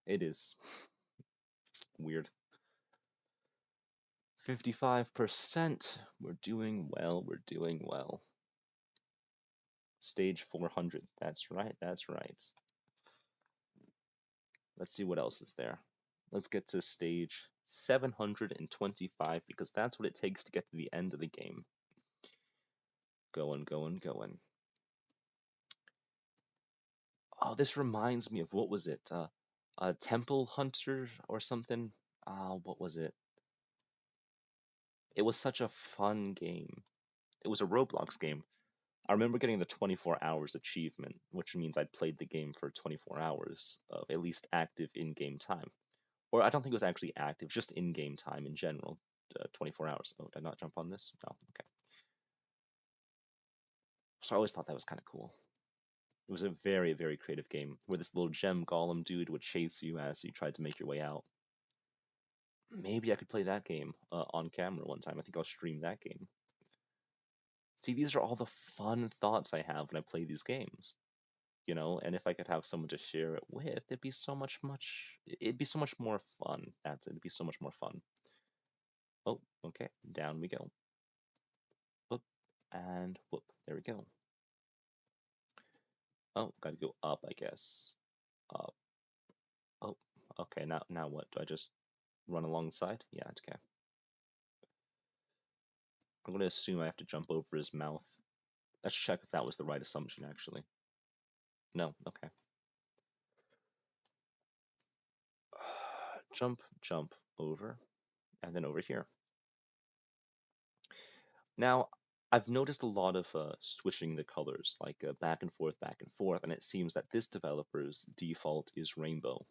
It is. Weird. 55%. We're doing well. We're doing well. Stage 400. That's right. That's right. Let's see what else is there. Let's get to stage 725 because that's what it takes to get to the end of the game. Going, going, going. Oh, this reminds me of what was it? A Temple Hunter or something? What was it? It was such a fun game. It was a Roblox game. I remember getting the 24 hours achievement, which means I'd played the game for 24 hours of at least active in-game time. Or I don't think it was actually active, just in-game time in general. 24 hours. Oh, did I not jump on this? No, okay. So I always thought that was kind of cool. It was a very, very creative game where this little gem golem dude would chase you as you tried to make your way out. Maybe I could play that game on camera one time. I think I'll stream that game. See, these are all the fun thoughts I have when I play these games. And if I could have someone to share it with, it'd be so much more fun. It'd be so much more fun. Oh, okay, down we go. Whoop, and whoop, there we go. Oh, gotta go up, I guess. Up. Oh, okay, now what? Do I just run alongside? Yeah, okay. I'm gonna assume I have to jump over his mouth. Let's check if that was the right assumption, actually. No, okay. Jump, jump, over, and then over here. Now, I've noticed a lot of switching the colors, like back and forth, and it seems that this developer's default is rainbow.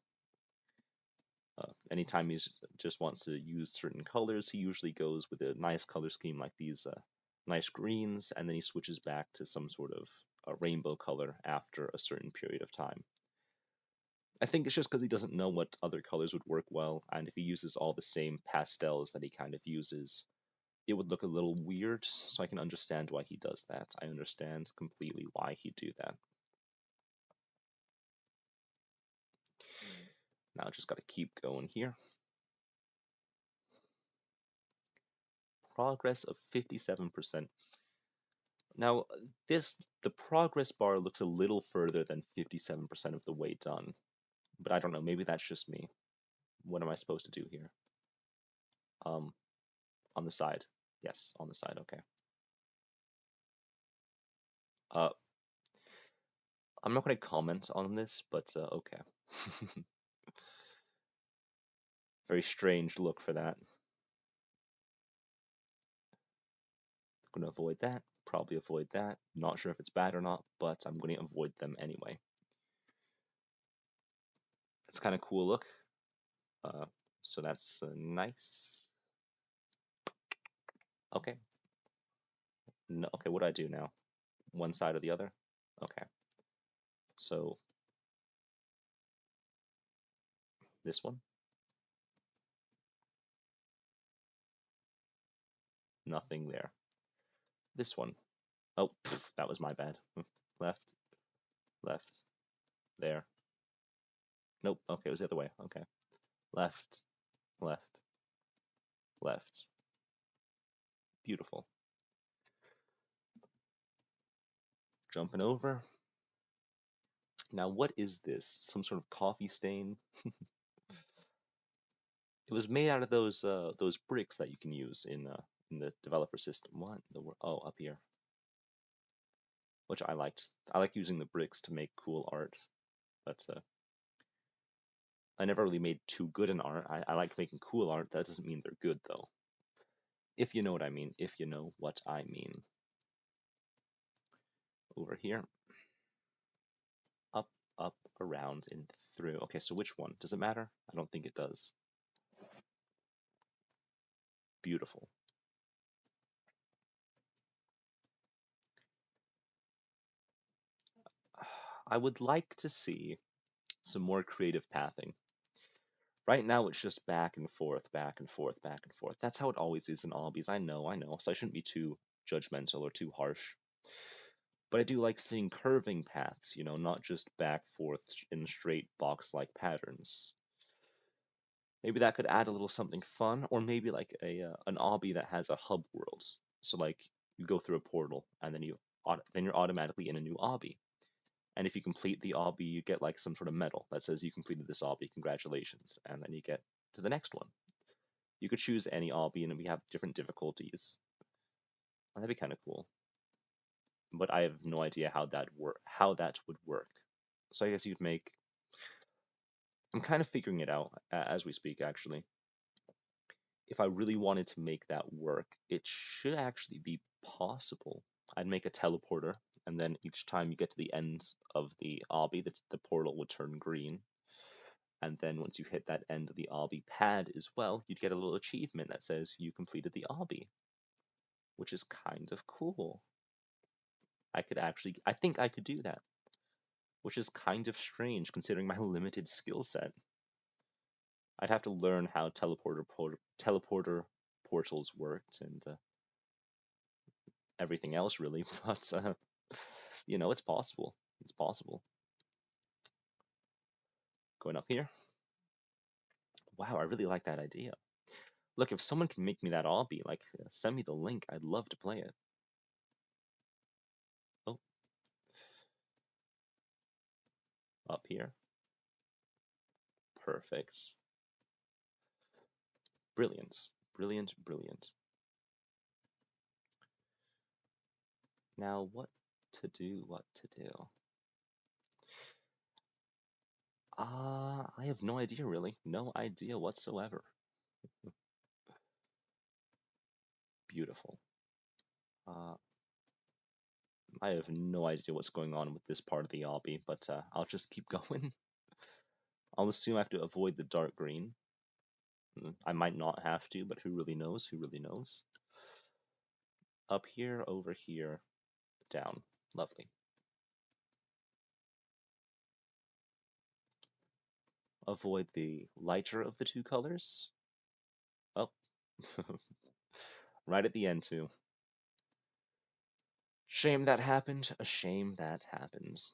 Anytime he just wants to use certain colors, he usually goes with a nice color scheme like these nice greens, and then he switches back to some sort of rainbow color after a certain period of time. I think it's just because he doesn't know what other colors would work well, and if he uses all the same pastels that he kind of uses, it would look a little weird, so I can understand why he does that. I understand completely why he'd do that. Now just gotta keep going here. Progress of 57%. Now, the progress bar looks a little further than 57% of the way done, but I don't know, maybe that's just me. What am I supposed to do here? Um, on the side. Yes, on the side, okay. Uh, I'm not going to comment on this, but okay. Very strange look for that. Going to avoid that. Probably avoid that. Not sure if it's bad or not, but I'm going to avoid them anyway. It's kind of cool look. Uh, so that's nice. Okay. No, okay, what do I do now? One side or the other? Okay. So this one? Nothing there. This one. Oh, pff, that was my bad. Left, left, there. Nope. Okay, it was the other way. Okay. Left, left, left. Beautiful. Jumping over. Now, what is this? Some sort of coffee stain? It was made out of those bricks that you can use in the developer system. What? Oh, up here, which I liked. I like using the bricks to make cool art, but I never really made too good an art. I like making cool art. That doesn't mean they're good though. If you know what I mean. If you know what I mean. Over here, up, up, around, and through. Okay, so which one? Does it matter? I don't think it does. Beautiful. I would like to see some more creative pathing. Right now, it's just back and forth, back and forth, back and forth. That's how it always is in obbies. I know. So I shouldn't be too judgmental or too harsh. But I do like seeing curving paths, not just back, forth in straight box-like patterns. Maybe that could add a little something fun, or maybe like an obby that has a hub world. So like you go through a portal, and then you're automatically in a new obby. And if you complete the obby, you get like some sort of medal that says you completed this obby, congratulations. And then you get to the next one. You could choose any obby, and we have different difficulties. That'd be kind of cool. But I have no idea how that would work. So I guess you'd make. I'm kind of figuring it out as we speak, actually. If I really wanted to make that work, it should actually be possible. I'd make a teleporter, and then each time you get to the end of the obby, the portal would turn green. And then once you hit that end of the obby pad as well, you'd get a little achievement that says you completed the obby, which is kind of cool. I think I could do that, which is kind of strange considering my limited skill set. I'd have to learn how teleporter portals worked and everything else really, but it's possible. It's possible. Going up here. Wow, I really like that idea. Look, if someone can make me that obby, like send me the link. I'd love to play it. Oh, up here. Perfect. Brilliant. Brilliant, brilliant. Now, what to do? What to do? I have no idea, really. No idea whatsoever. Beautiful. Uh, I have no idea what's going on with this part of the obby, but I'll just keep going. I'll assume I have to avoid the dark green. I might not have to, but who really knows? Who really knows? Up here, over here, down. Lovely. Avoid the lighter of the two colors. Oh, right at the end, too. Shame that happened. A shame that happens.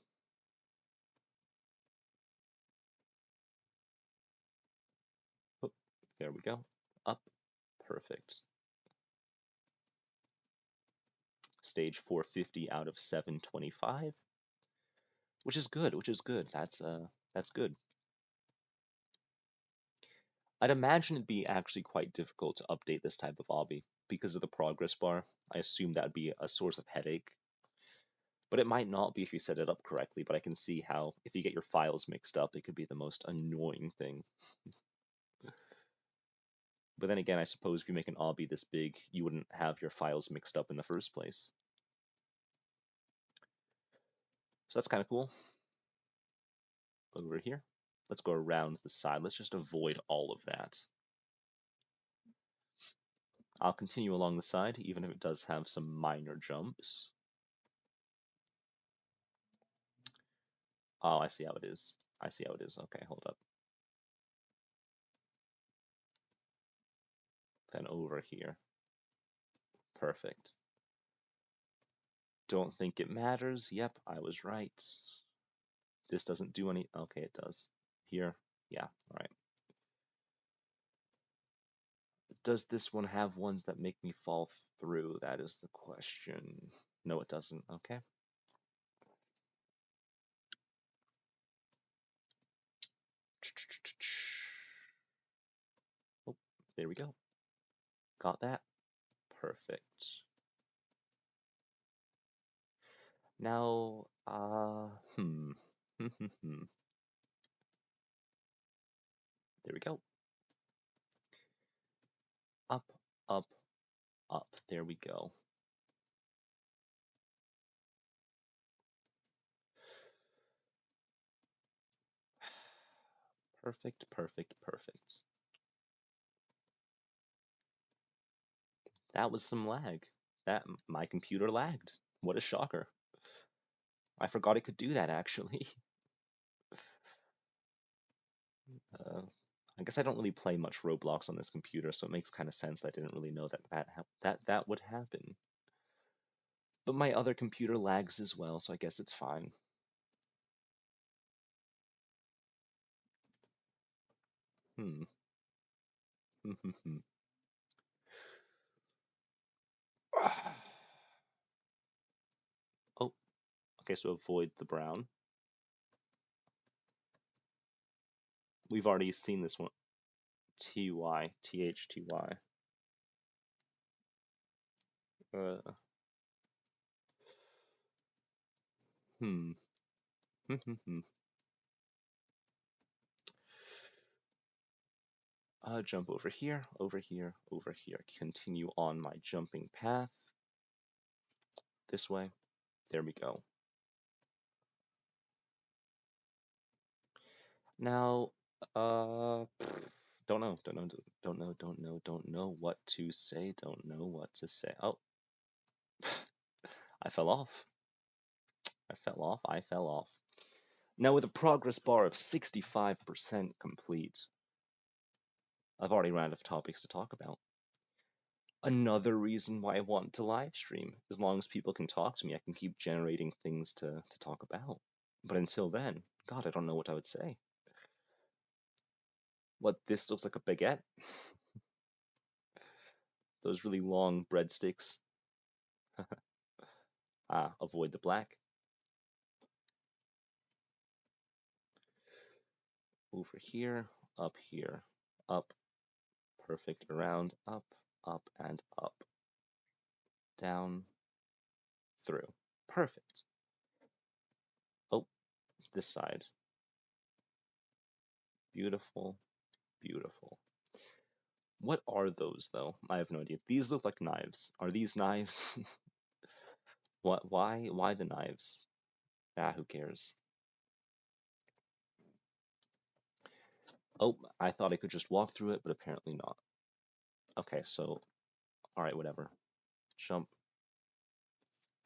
Oh, there we go. Up. Perfect. stage 450 out of 725, which is good, which is good. That's good. I'd imagine it'd be actually quite difficult to update this type of obby because of the progress bar. I assume that'd be a source of headache. But it might not be if you set it up correctly, but I can see how if you get your files mixed up, it could be the most annoying thing. But then again, I suppose if you make an obby this big, you wouldn't have your files mixed up in the first place. So that's kind of cool. Over here. Let's go around the side. Let's just avoid all of that. I'll continue along the side, even if it does have some minor jumps. Oh, I see how it is. I see how it is. Okay, hold up. Then over here. Perfect. Don't think it matters. Yep, I was right. This doesn't do any... Okay, it does. Here. Yeah, alright. Does this one have ones that make me fall through? That is the question. No, it doesn't. Okay. Oh, there we go. Got that. Perfect. Now, there we go. Up, up, up. There we go. Perfect, perfect, perfect. That was some lag. My computer lagged. What a shocker. I forgot it could do that, actually. I guess I don't really play much Roblox on this computer, so it makes kind of sense that I didn't really know that would happen. But my other computer lags as well, so I guess it's fine. Hmm. Oh, okay, so avoid the brown. We've already seen this one. TY, THTY. Hmm. Jump over here, over here, over here. Continue on my jumping path. This way. There we go. Now, don't know what to say, don't know what to say. Oh, I fell off. I fell off. Now with a progress bar of 65% complete, I've already ran out of topics to talk about. Another reason why I want to live stream. As long as people can talk to me, I can keep generating things to talk about. But until then, God, I don't know what I would say. What, this looks like a baguette? Those really long breadsticks. Avoid the black. Over here, up, perfect, around, up, and up, down, through. Perfect. Oh, this side. Beautiful, beautiful. What are those, though? I have no idea. These look like knives. Are these knives? What? Why the knives? Who cares? Oh, I thought I could just walk through it, but apparently not. Okay, so, alright, whatever. Jump,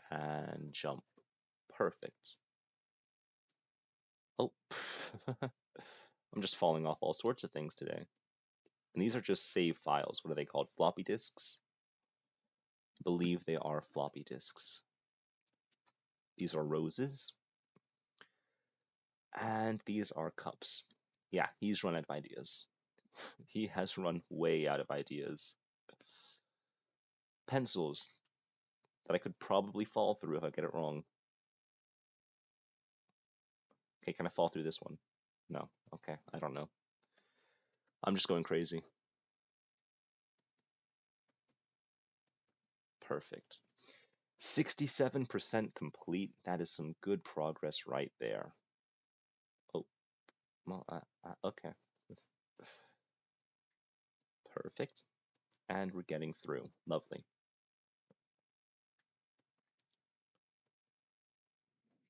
and jump. Perfect. Oh, I'm just falling off all sorts of things today. And these are just save files. What are they called? Floppy disks? I believe they are floppy disks. These are roses. And these are cups. Yeah, he's run out of ideas. He has run way out of ideas. Pencils. that I could probably fall through if I get it wrong. Okay, can I fall through this one? No. Okay, I don't know. I'm just going crazy. Perfect. 67% complete. That is some good progress right there. Oh, well, okay. Perfect. And we're getting through. Lovely.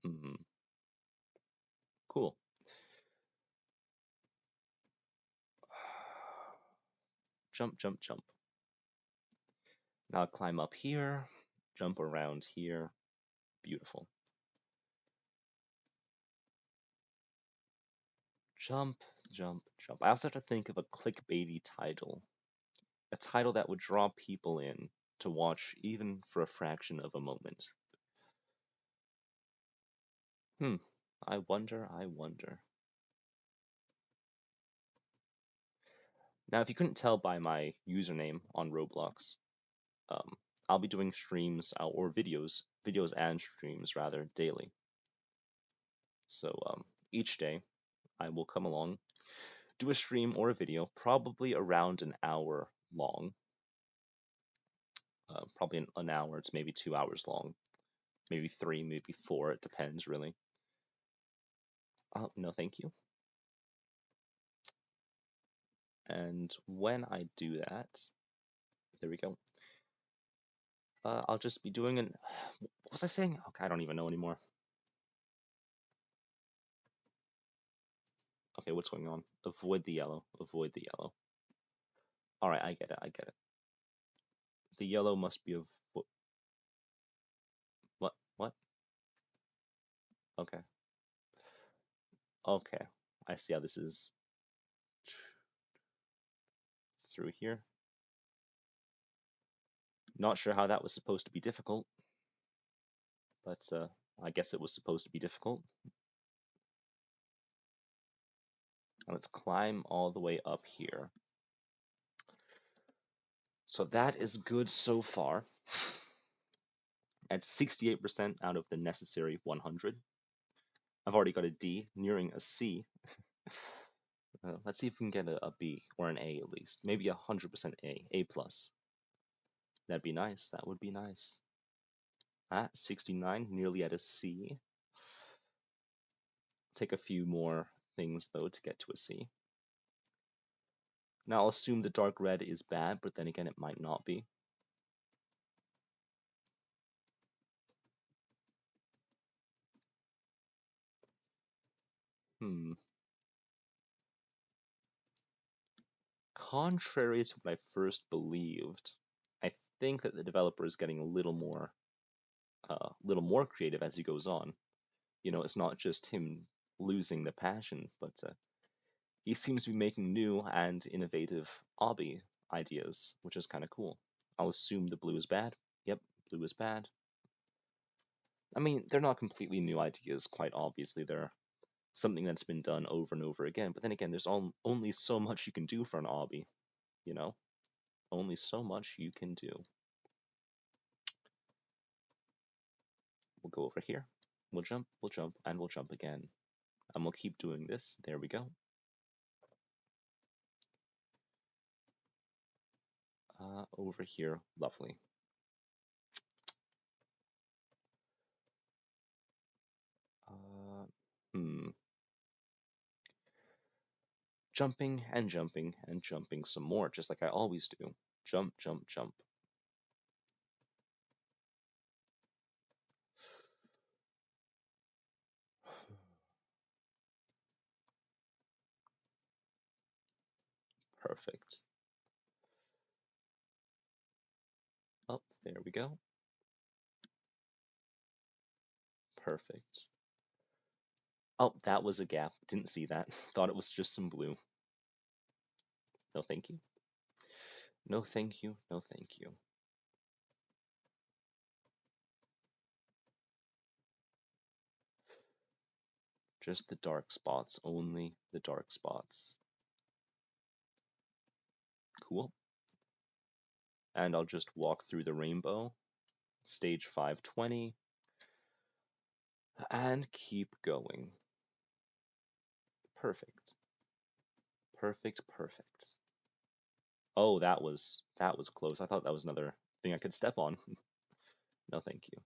Hmm. Cool. Jump, jump, jump. Now climb up here, jump around here. Beautiful. Jump, jump, jump. I also have to think of a clickbaity title. A title that would draw people in to watch even for a fraction of a moment. I wonder, I wonder. Now, if you couldn't tell by my username on Roblox, um, I'll be doing streams or videos and streams rather, daily. So each day I will come along, do a stream or a video, probably around an hour long, probably an hour to maybe 2 hours long, maybe 3, maybe 4, it depends really. Oh, no, thank you. And when I do that, there we go. I'll just be doing an. What was I saying? Okay, I don't even know anymore. Okay, what's going on? Avoid the yellow. Avoid the yellow. All right, I get it. I get it. The yellow must be of what? What? Okay. Okay. I see how this is. Through here. Not sure how that was supposed to be difficult, but I guess it was supposed to be difficult. And let's climb all the way up here. So that is good so far. At 68% out of the necessary 100. I've already got a D, nearing a C. Let's see if we can get a B or an A at least. Maybe 100% A plus. That'd be nice. That would be nice. At 69, nearly at a C. Take a few more things though to get to a C. Now I'll assume the dark red is bad, but then again it might not be. Contrary to what I first believed, I think that the developer is getting a little more creative as he goes on. You know, it's not just him losing the passion, but he seems to be making new and innovative obby ideas, which is kind of cool. I'll assume the blue is bad. Yep, blue is bad. I mean, they're not completely new ideas, quite obviously. They're something that's been done over and over again. But then again, there's only so much you can do for an obby, you know? Only so much you can do. We'll go over here. We'll jump, and we'll jump again. And we'll keep doing this. There we go. Over here. Lovely. Hmm. Jumping and jumping and jumping some more, just like I always do. Jump, jump, jump. Perfect. Oh, there we go. Perfect. Oh, that was a gap. Didn't see that. Thought it was just some blue. No, thank you. No, thank you. No, thank you. Just the dark spots. Only the dark spots. Cool. And I'll just walk through the rainbow stage 520, and keep going. Perfect. Perfect, perfect. Oh, that was close. I thought that was another thing I could step on. No, thank you.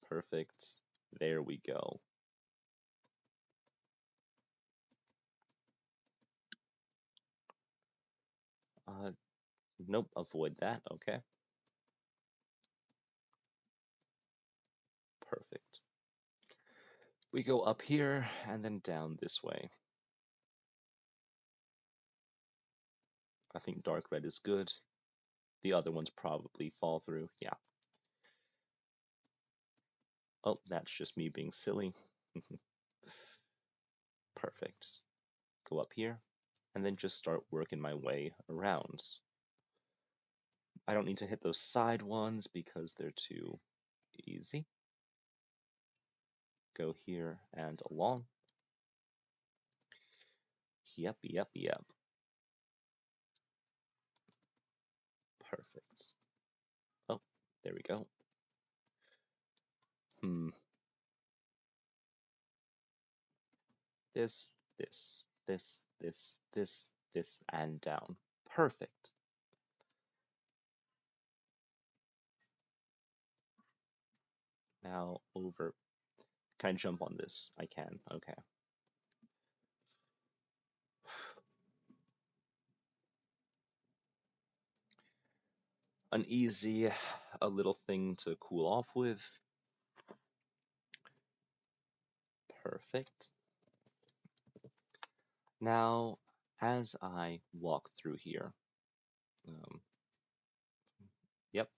Perfect. There we go. Uh, nope, avoid that. Okay. Perfect. We go up here and then down this way. I think dark red is good. The other ones probably fall through. Yeah. Oh, that's just me being silly. Perfect. Go up here and then just start working my way around. I don't need to hit those side ones because they're too easy. Go here and along. Yep, yep, yep. Perfect. Oh, there we go. Hmm. This, and down. Perfect. Now over. Can I jump on this? I can. Okay. An easy, a little thing to cool off with. Perfect. Now, as I walk through here, um, yep,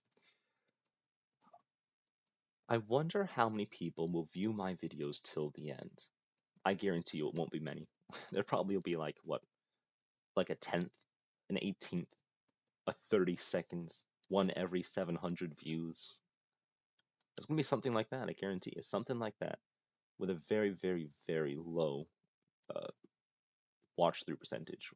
I wonder how many people will view my videos till the end. I guarantee you it won't be many. There probably will be like, what, like a tenth, an 18th, a 30 seconds, one every 700 views. It's gonna be something like that, I guarantee you. Something like that, with a very, very, very low uh, watch through percentage.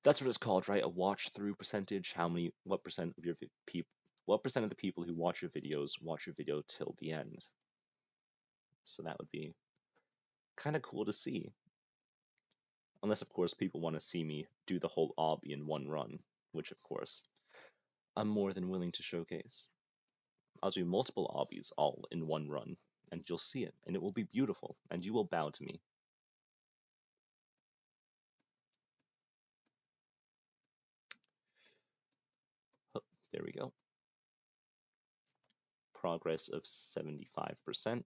That's what it's called, right? A watch through percentage. What percent of your people, what percent of the people who watch your videos watch your video till the end? So that would be kind of cool to see. Unless, of course, people want to see me do the whole obby in one run, which, of course, I'm more than willing to showcase. I'll do multiple obbies all in one run, and you'll see it, and it will be beautiful, and you will bow to me. Oh, there we go. Progress of 75%.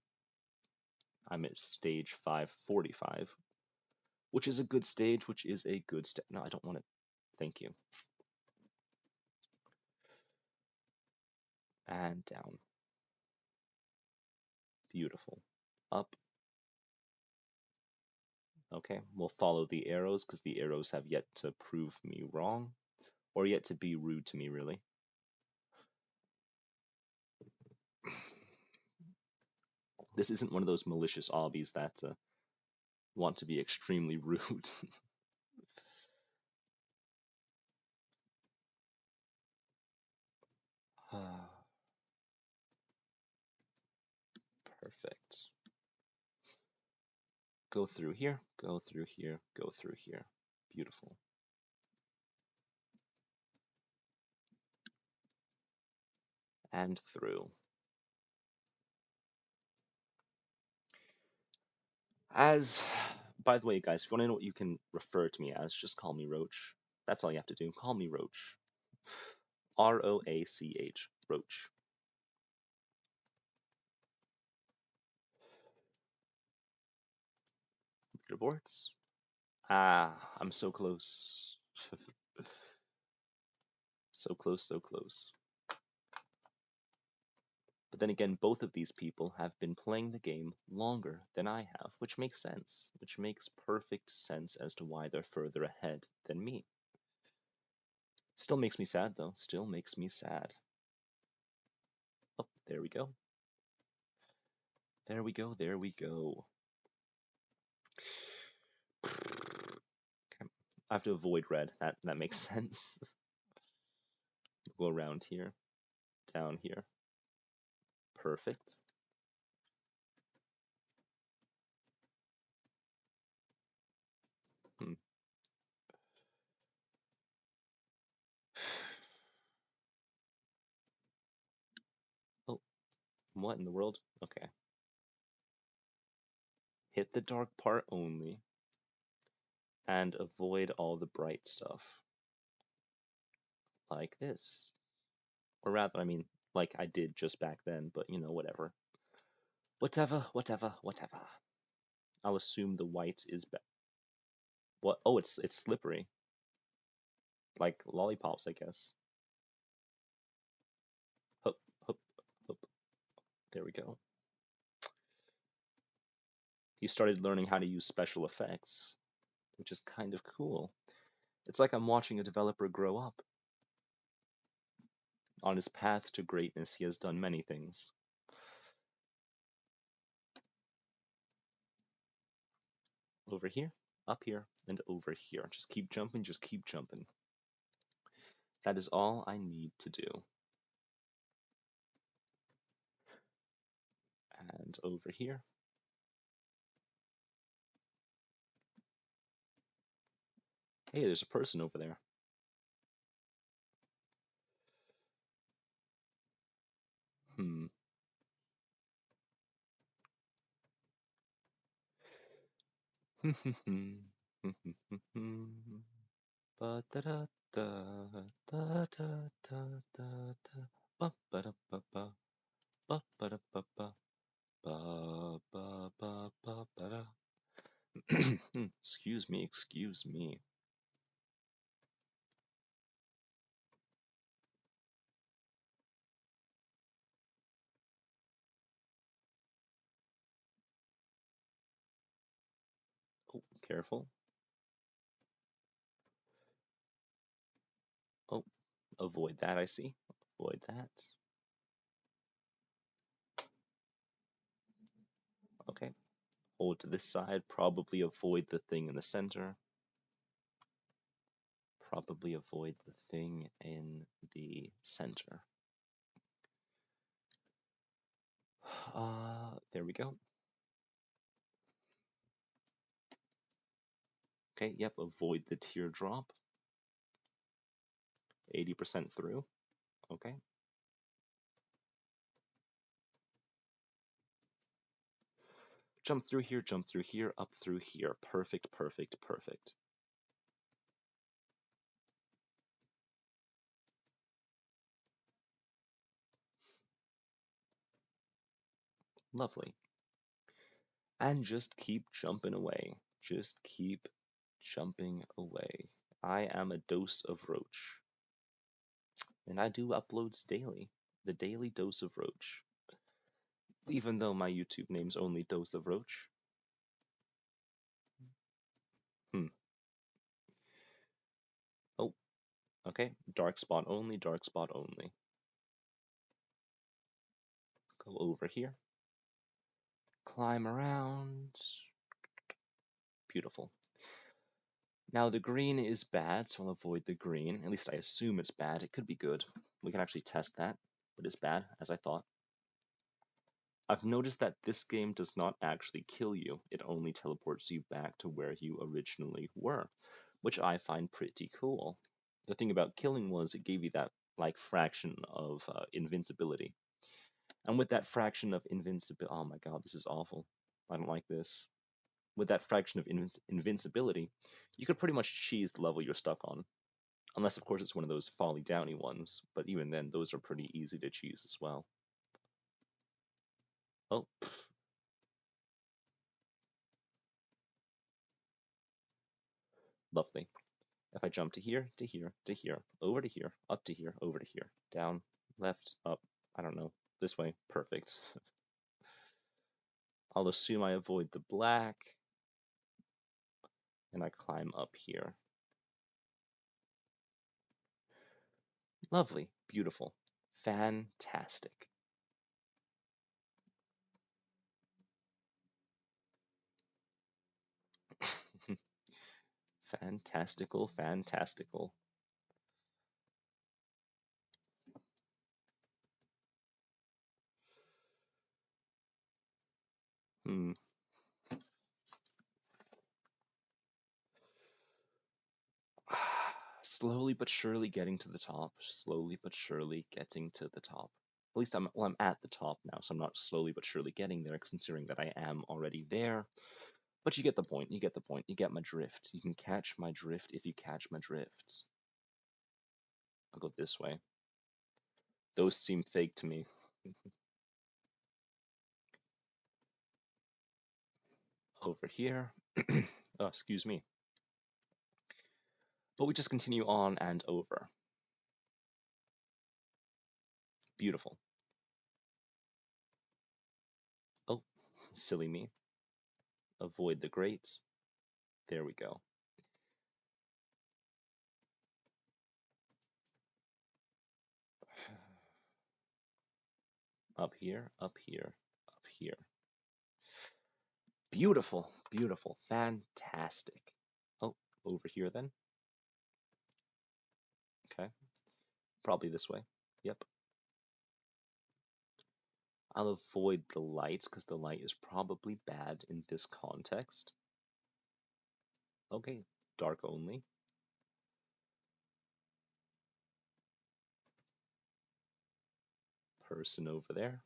I'm at stage 545, which is a good stage, which is a good step. No, I don't want it. Thank you. And down. Beautiful. Up. Okay, we'll follow the arrows because the arrows have yet to prove me wrong, or yet to be rude to me, really. This isn't one of those malicious obbies that want to be extremely rude. Perfect. Go through here, go through here, go through here. Beautiful. And through. As, by the way, guys, if you want to know what you can refer to me as, just call me Roach. That's all you have to do. Call me Roach. Roach. Roach. Leaderboards. Ah, I'm so close. So close, so close. But then again, both of these people have been playing the game longer than I have, which makes sense. Which makes perfect sense as to why they're further ahead than me. Still makes me sad, though. Still makes me sad. Oh, there we go. There we go, there we go. I have to avoid red. That makes sense. Go around here, down here. Perfect. Hmm. Oh, what in the world? Okay. Hit the dark part only and avoid all the bright stuff. Like this. Or rather, I mean, like I did just back then, but you know, whatever. Whatever, whatever, whatever. I'll assume the white is what? Oh, it's slippery. Like lollipops, I guess. Hup, hup, hup. There we go. He started learning how to use special effects, which is kind of cool. It's like I'm watching a developer grow up. On his path to greatness, he has done many things. Over here, up here, and over here. Just keep jumping, just keep jumping. That is all I need to do. And over here. Hey, there's a person over there. Hmm. Ba da da da da da da da da ba ba da ba ba ba ba da ba ba ba ba ba ba ba da. Excuse me, excuse me. Oh, careful. Oh, avoid that, I see. Avoid that. Okay. Hold to this side. Probably avoid the thing in the center. Probably avoid the thing in the center. There we go. Okay, yep, avoid the teardrop. 80% through. Okay. Jump through here, up through here. Perfect, perfect, perfect. Lovely. And just keep jumping away. Just keep jumping away. I am a dose of Roach. And I do uploads daily. The daily dose of Roach. Even though my YouTube name's only Dose of Roach. Hmm. Oh, okay. Dark spot only, dark spot only. Go over here. Climb around. Beautiful. Now the green is bad, so I'll avoid the green. At least I assume it's bad. It could be good. We can actually test that, but it's bad, as I thought. I've noticed that this game does not actually kill you. It only teleports you back to where you originally were, which I find pretty cool. The thing about killing was it gave you that like fraction of invincibility. And with that fraction of invincibility, oh my god, this is awful. I don't like this. With that fraction of invincibility, you could pretty much cheese the level you're stuck on. Unless, of course, it's one of those Folly Downy ones, but even then, those are pretty easy to cheese as well. Oh, pff. Lovely. If I jump to here, to here, to here, over to here, up to here, over to here, down, left, up, I don't know, this way, perfect. I'll assume I avoid the black, and I climb up here. Lovely, beautiful, fantastic. Fantastical, fantastical. Hmm. Slowly but surely getting to the top. Slowly but surely getting to the top. At least I'm at the top now, so I'm not slowly but surely getting there, considering that I am already there. But you get the point. You get the point. You get my drift. You can catch my drift if you catch my drift. I'll go this way. Those seem fake to me. Over here. Oh, excuse me. But we just continue on and over. Beautiful. Oh, silly me. Avoid the grate. There we go. Up here, up here, up here. Beautiful, beautiful, fantastic. Oh, over here then. Okay, probably this way. Yep. I'll avoid the lights because the light is probably bad in this context. Okay, dark only. Person over there.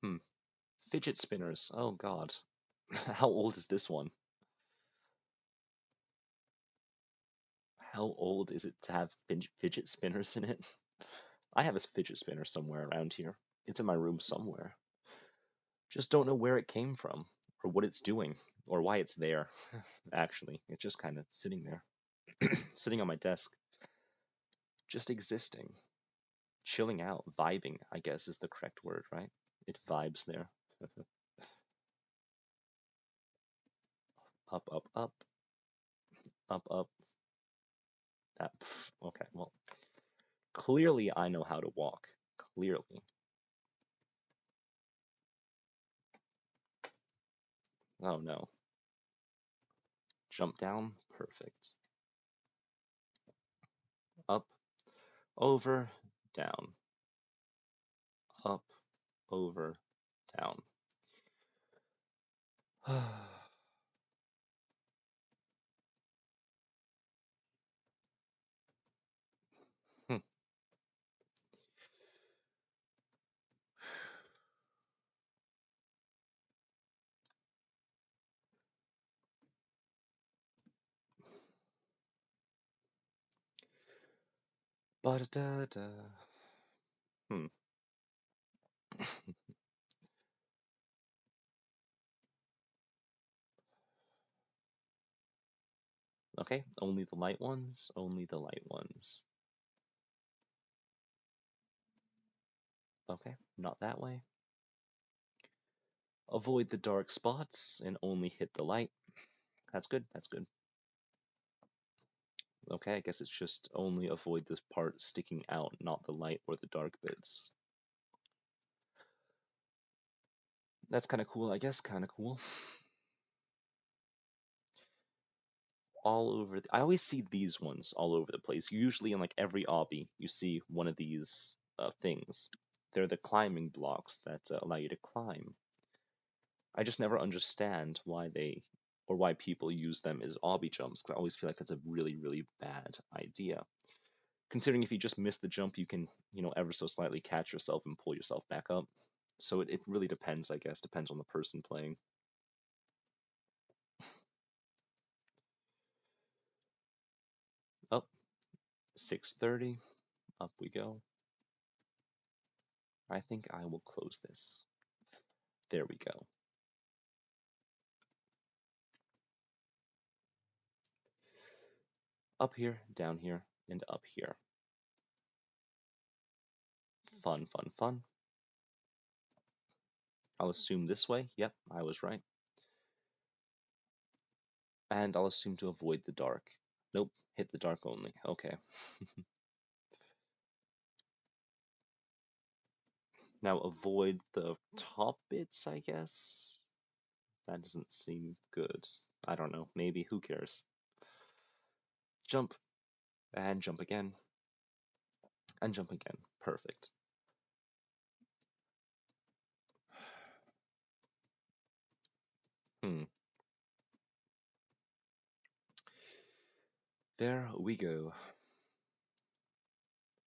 Hmm. Fidget spinners. Oh god. How old is this one? How old is it to have fidget spinners in it? I have a fidget spinner somewhere around here. It's in my room somewhere. Just don't know where it came from, or what it's doing, or why it's there. Actually, it's just kind of sitting there, sitting on my desk, just existing, chilling out, vibing, I guess is the correct word, right? It vibes there. Up, up, up, up, up. That. Okay, well, clearly I know how to walk. Clearly. Oh no. Jump down. Perfect. Up, over, down. Up, over, down. Ba-da-da-da. Hmm. Okay, only the light ones, only the light ones. Okay, not that way. Avoid the dark spots and only hit the light. That's good, that's good. Okay, I guess it's just only avoid this part sticking out, not the light or the dark bits. That's kind of cool, I guess, kind of cool. All over, I always see these ones all over the place. Usually in like every obby, you see one of these things. They're the climbing blocks that allow you to climb. I just never understand why they or why people use them as obby jumps, 'cause I always feel like that's a really, really bad idea. Considering if you just miss the jump, you can, ever so slightly catch yourself and pull yourself back up. So it really depends, I guess, depends on the person playing. Up, 6:30, up we go. I think I will close this. There we go. Up here, down here, and up here. Fun, fun, fun. I'll assume this way. Yep, I was right. And I'll assume to avoid the dark. Nope, hit the dark only. Okay. Now avoid the top bits, I guess. That doesn't seem good. I don't know. Maybe. Who cares? Jump. And jump again. And jump again. Perfect. Hmm. There we go.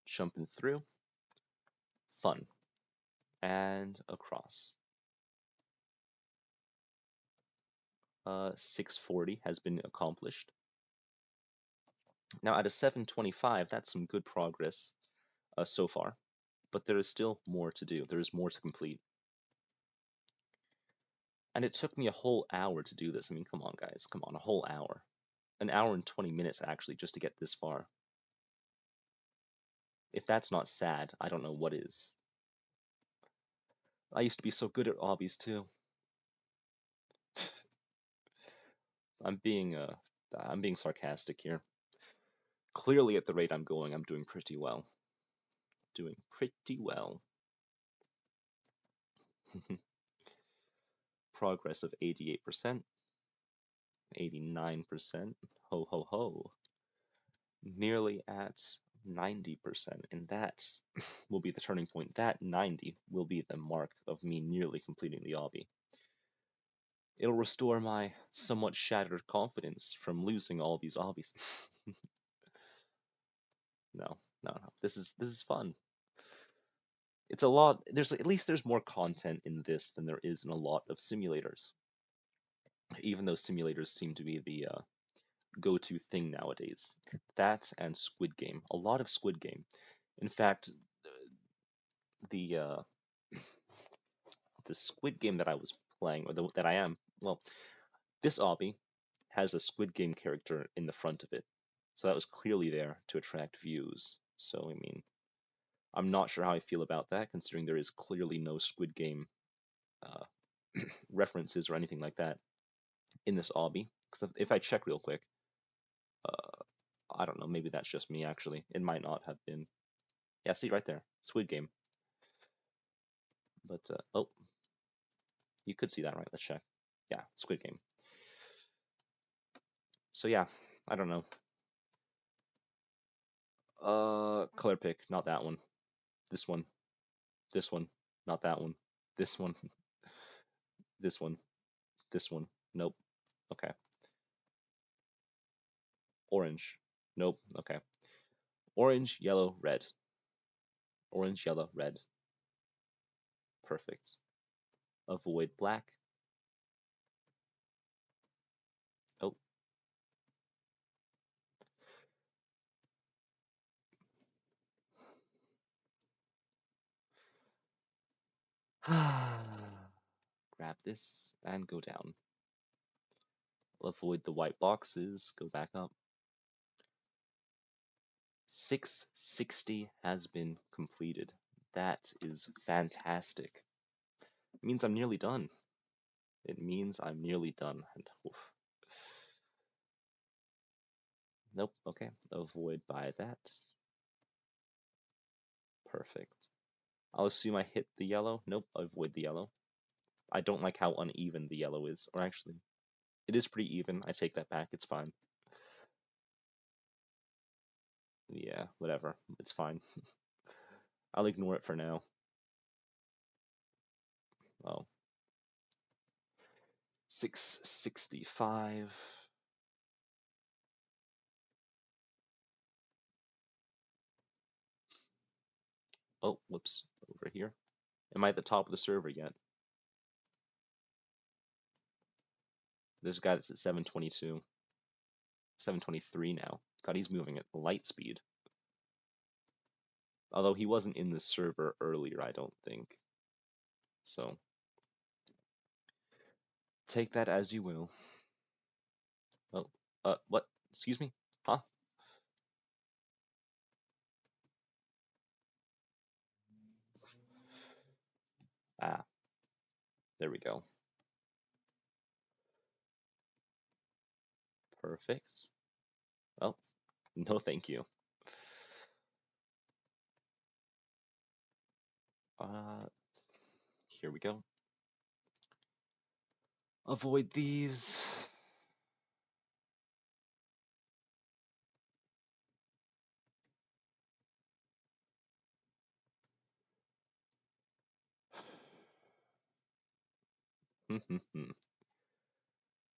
Jumping through. Fun. And across. 640 has been accomplished. Now, at a 725, that's some good progress so far, but there is still more to do. There is more to complete. And it took me a whole hour to do this. I mean, come on, guys. Come on, a whole hour. An hour and 20 minutes, actually, just to get this far. If that's not sad, I don't know what is. I used to be so good at obbies, too. I'm being, uh, I'm being sarcastic here. Clearly, at the rate I'm going, I'm doing pretty well. Doing pretty well. Progress of 88%, 89%. Ho ho ho. Nearly at 90%, and that will be the turning point. That 90 will be the mark of me nearly completing the obby. It'll restore my somewhat shattered confidence from losing all these obbies. No, no, no. This is fun. It's a lot. There's at least there's more content in this than there is in a lot of simulators. Even though simulators seem to be the go-to thing nowadays. That and Squid Game. A lot of Squid Game. In fact, the the Squid Game that I was playing, or that I am, well, this obby has a Squid Game character in the front of it. So that was clearly there to attract views. So, I mean, I'm not sure how I feel about that, considering there is clearly no Squid Game uh, references or anything like that in this obby. Because if I check real quick, uh, I don't know, maybe that's just me actually. It might not have been. Yeah, see right there, Squid Game. But, oh, you could see that, right? Let's check. Yeah, Squid Game. So yeah, I don't know. Color pick, not that one. This one. This one. Not that one. This one. This one. This one. Nope. Okay. Orange. Nope. Okay. Orange, yellow, red. Orange, yellow, red. Perfect. Avoid black. Oh. Grab this and go down. Avoid the white boxes. Go back up. 660 has been completed. That is fantastic. It means I'm nearly done. It means I'm nearly done. And oof. Nope. Okay. Avoid by that. Perfect. I'll assume I hit the yellow. Nope. Avoid the yellow. I don't like how uneven the yellow is. Or actually, it is pretty even. I take that back. It's fine. Yeah, whatever. It's fine. I'll ignore it for now. Oh. 665. Oh, whoops. Over here. Am I at the top of the server yet? There's a guy that's at 722. 723 now. God, he's moving at light speed. Although he wasn't in the server earlier, I don't think. So, take that as you will. Oh, what? Excuse me? Huh? Ah, there we go. Perfect. Well, no thank you. Uh, Here we go. Avoid these.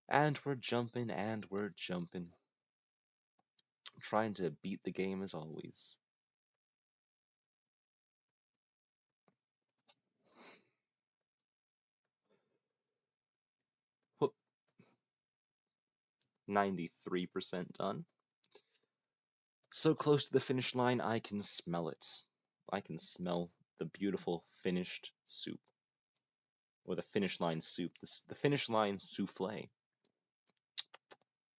And we're jumping, and we're jumping. Trying to beat the game as always. Whoop. 93% done. So close to the finish line, I can smell it. I can smell the beautiful finished soup. Or the finish line soup. The finish line souffle.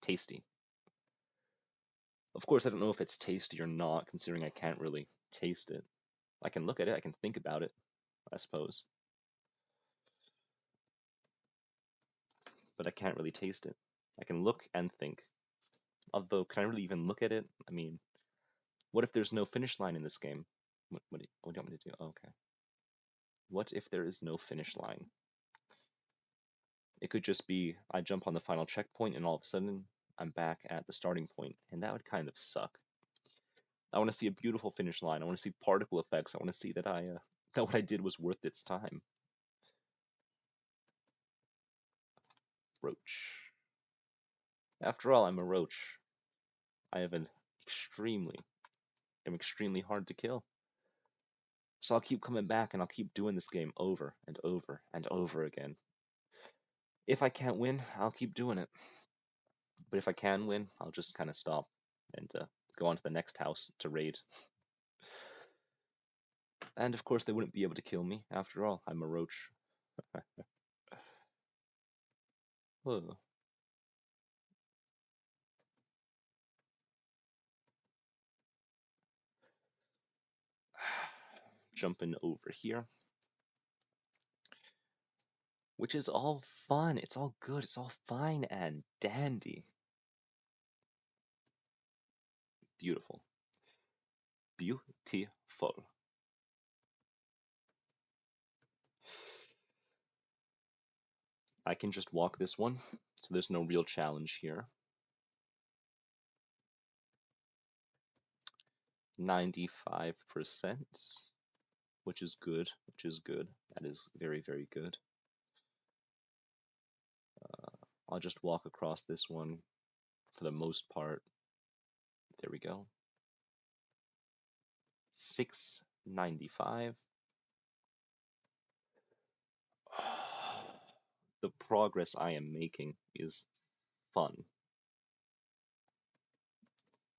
Tasty. Of course, I don't know if it's tasty or not, considering I can't really taste it. I can look at it, I can think about it, I suppose. But I can't really taste it. I can look and think. Although, can I really even look at it? I mean, what if there's no finish line in this game? What do you want me to do? Oh, okay. What if there is no finish line? It could just be I jump on the final checkpoint and all of a sudden I'm back at the starting point, and that would kind of suck. I want to see a beautiful finish line. I want to see particle effects. I want to see that that what I did was worth its time. Roach. After all, I'm a roach. I have an extremely hard to kill. So I'll keep coming back and I'll keep doing this game over and over and over again. If I can't win, I'll keep doing it. But if I can win, I'll just kind of stop and go on to the next house to raid. And of course, they wouldn't be able to kill me. After all, I'm a roach. Jumping over here. Which is all fun. It's all good. It's all fine and dandy. Beautiful. Beautiful. I can just walk this one, so there's no real challenge here. 95%, which is good, which is good. That is very, very good. I'll just walk across this one for the most part. There we go. 695. The progress I am making is fun.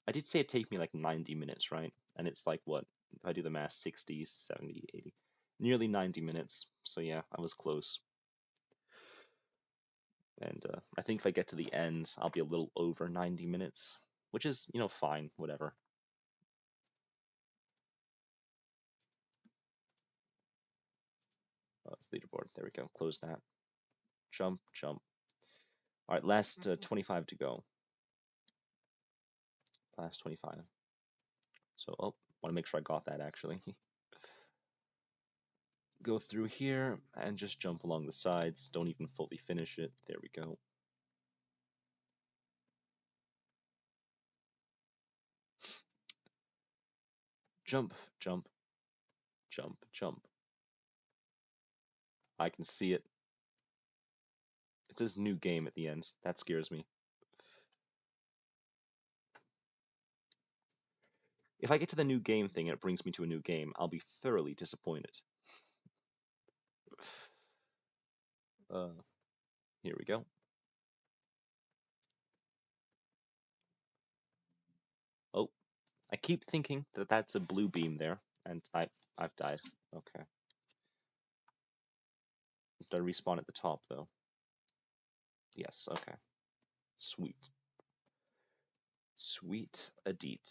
I did say it'd take me like 90 minutes, right? And it's like, what? If I do the math, 60, 70, 80. Nearly 90 minutes. So yeah, I was close. And I think if I get to the end, I'll be a little over 90 minutes, which is, fine, whatever. Oh, it's leaderboard. There we go. Close that. Jump, jump. All right, last 25 to go. Last 25. So, want to make sure I got that actually. Go through here and just jump along the sides. Don't even fully finish it. There we go. Jump, jump, jump, jump. I can see it. It says new game at the end. That scares me. If I get to the new game thing and it brings me to a new game, I'll be thoroughly disappointed. Here we go. Oh, I keep thinking that that's a blue beam there, and I've died. Okay. Did I respawn at the top though? Yes. Okay. Sweet. Sweet Adit.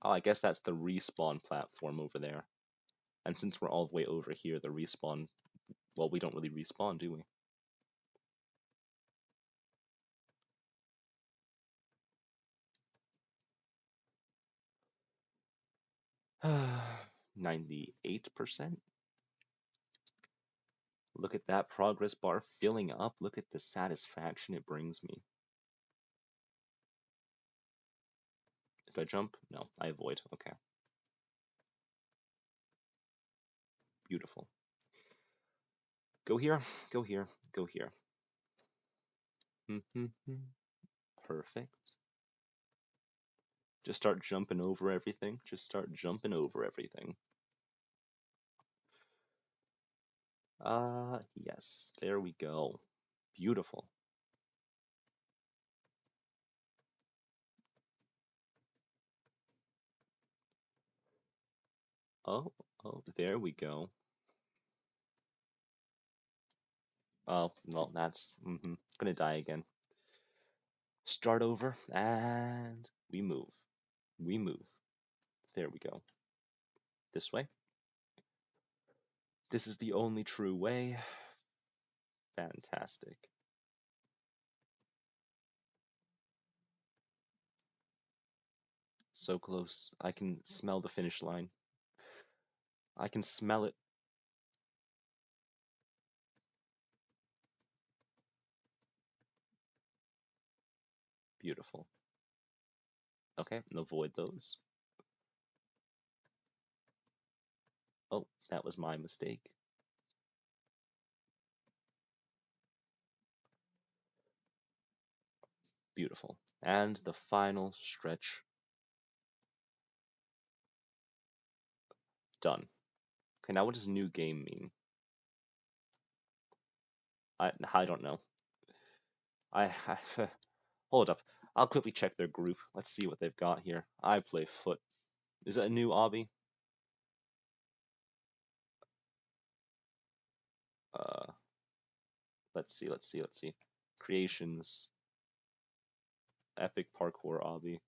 Oh, I guess that's the respawn platform over there. And since we're all the way over here, the respawn, well, we don't really respawn, do we? Ah, 98%. Look at that progress bar filling up. Look at the satisfaction it brings me. Do I jump? No, I avoid. Okay. Beautiful. Go here, go here, go here. Perfect. Just start jumping over everything. Just start jumping over everything. Yes, there we go. Beautiful. Oh, oh, there we go. Oh, well, that's gonna die again. Start over, and we move. We move. There we go. This way. This is the only true way. Fantastic. So close. I can smell the finish line. I can smell it. Beautiful. Okay, and avoid those. Oh, that was my mistake. Beautiful. And the final stretch. Done. Okay, now what does new game mean? I don't know. I hold up. I'll quickly check their group. Let's see what they've got here. I play foot. Is that a new Obby? Uh, let's see, let's see, let's see. Creations, epic parkour Obby.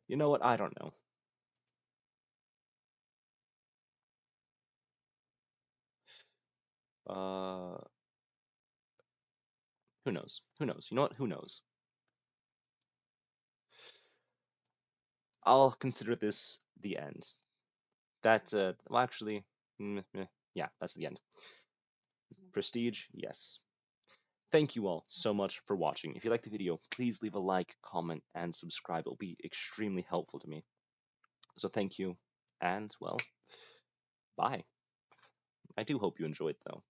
You know what? I don't know. Uh, who knows? Who knows? You know what? Who knows? I'll consider this the end. That, well, actually, yeah, that's the end. Prestige, yes. Thank you all so much for watching. If you liked the video, please leave a like, comment, and subscribe. It'll be extremely helpful to me. So thank you, and well, bye. I do hope you enjoyed, though.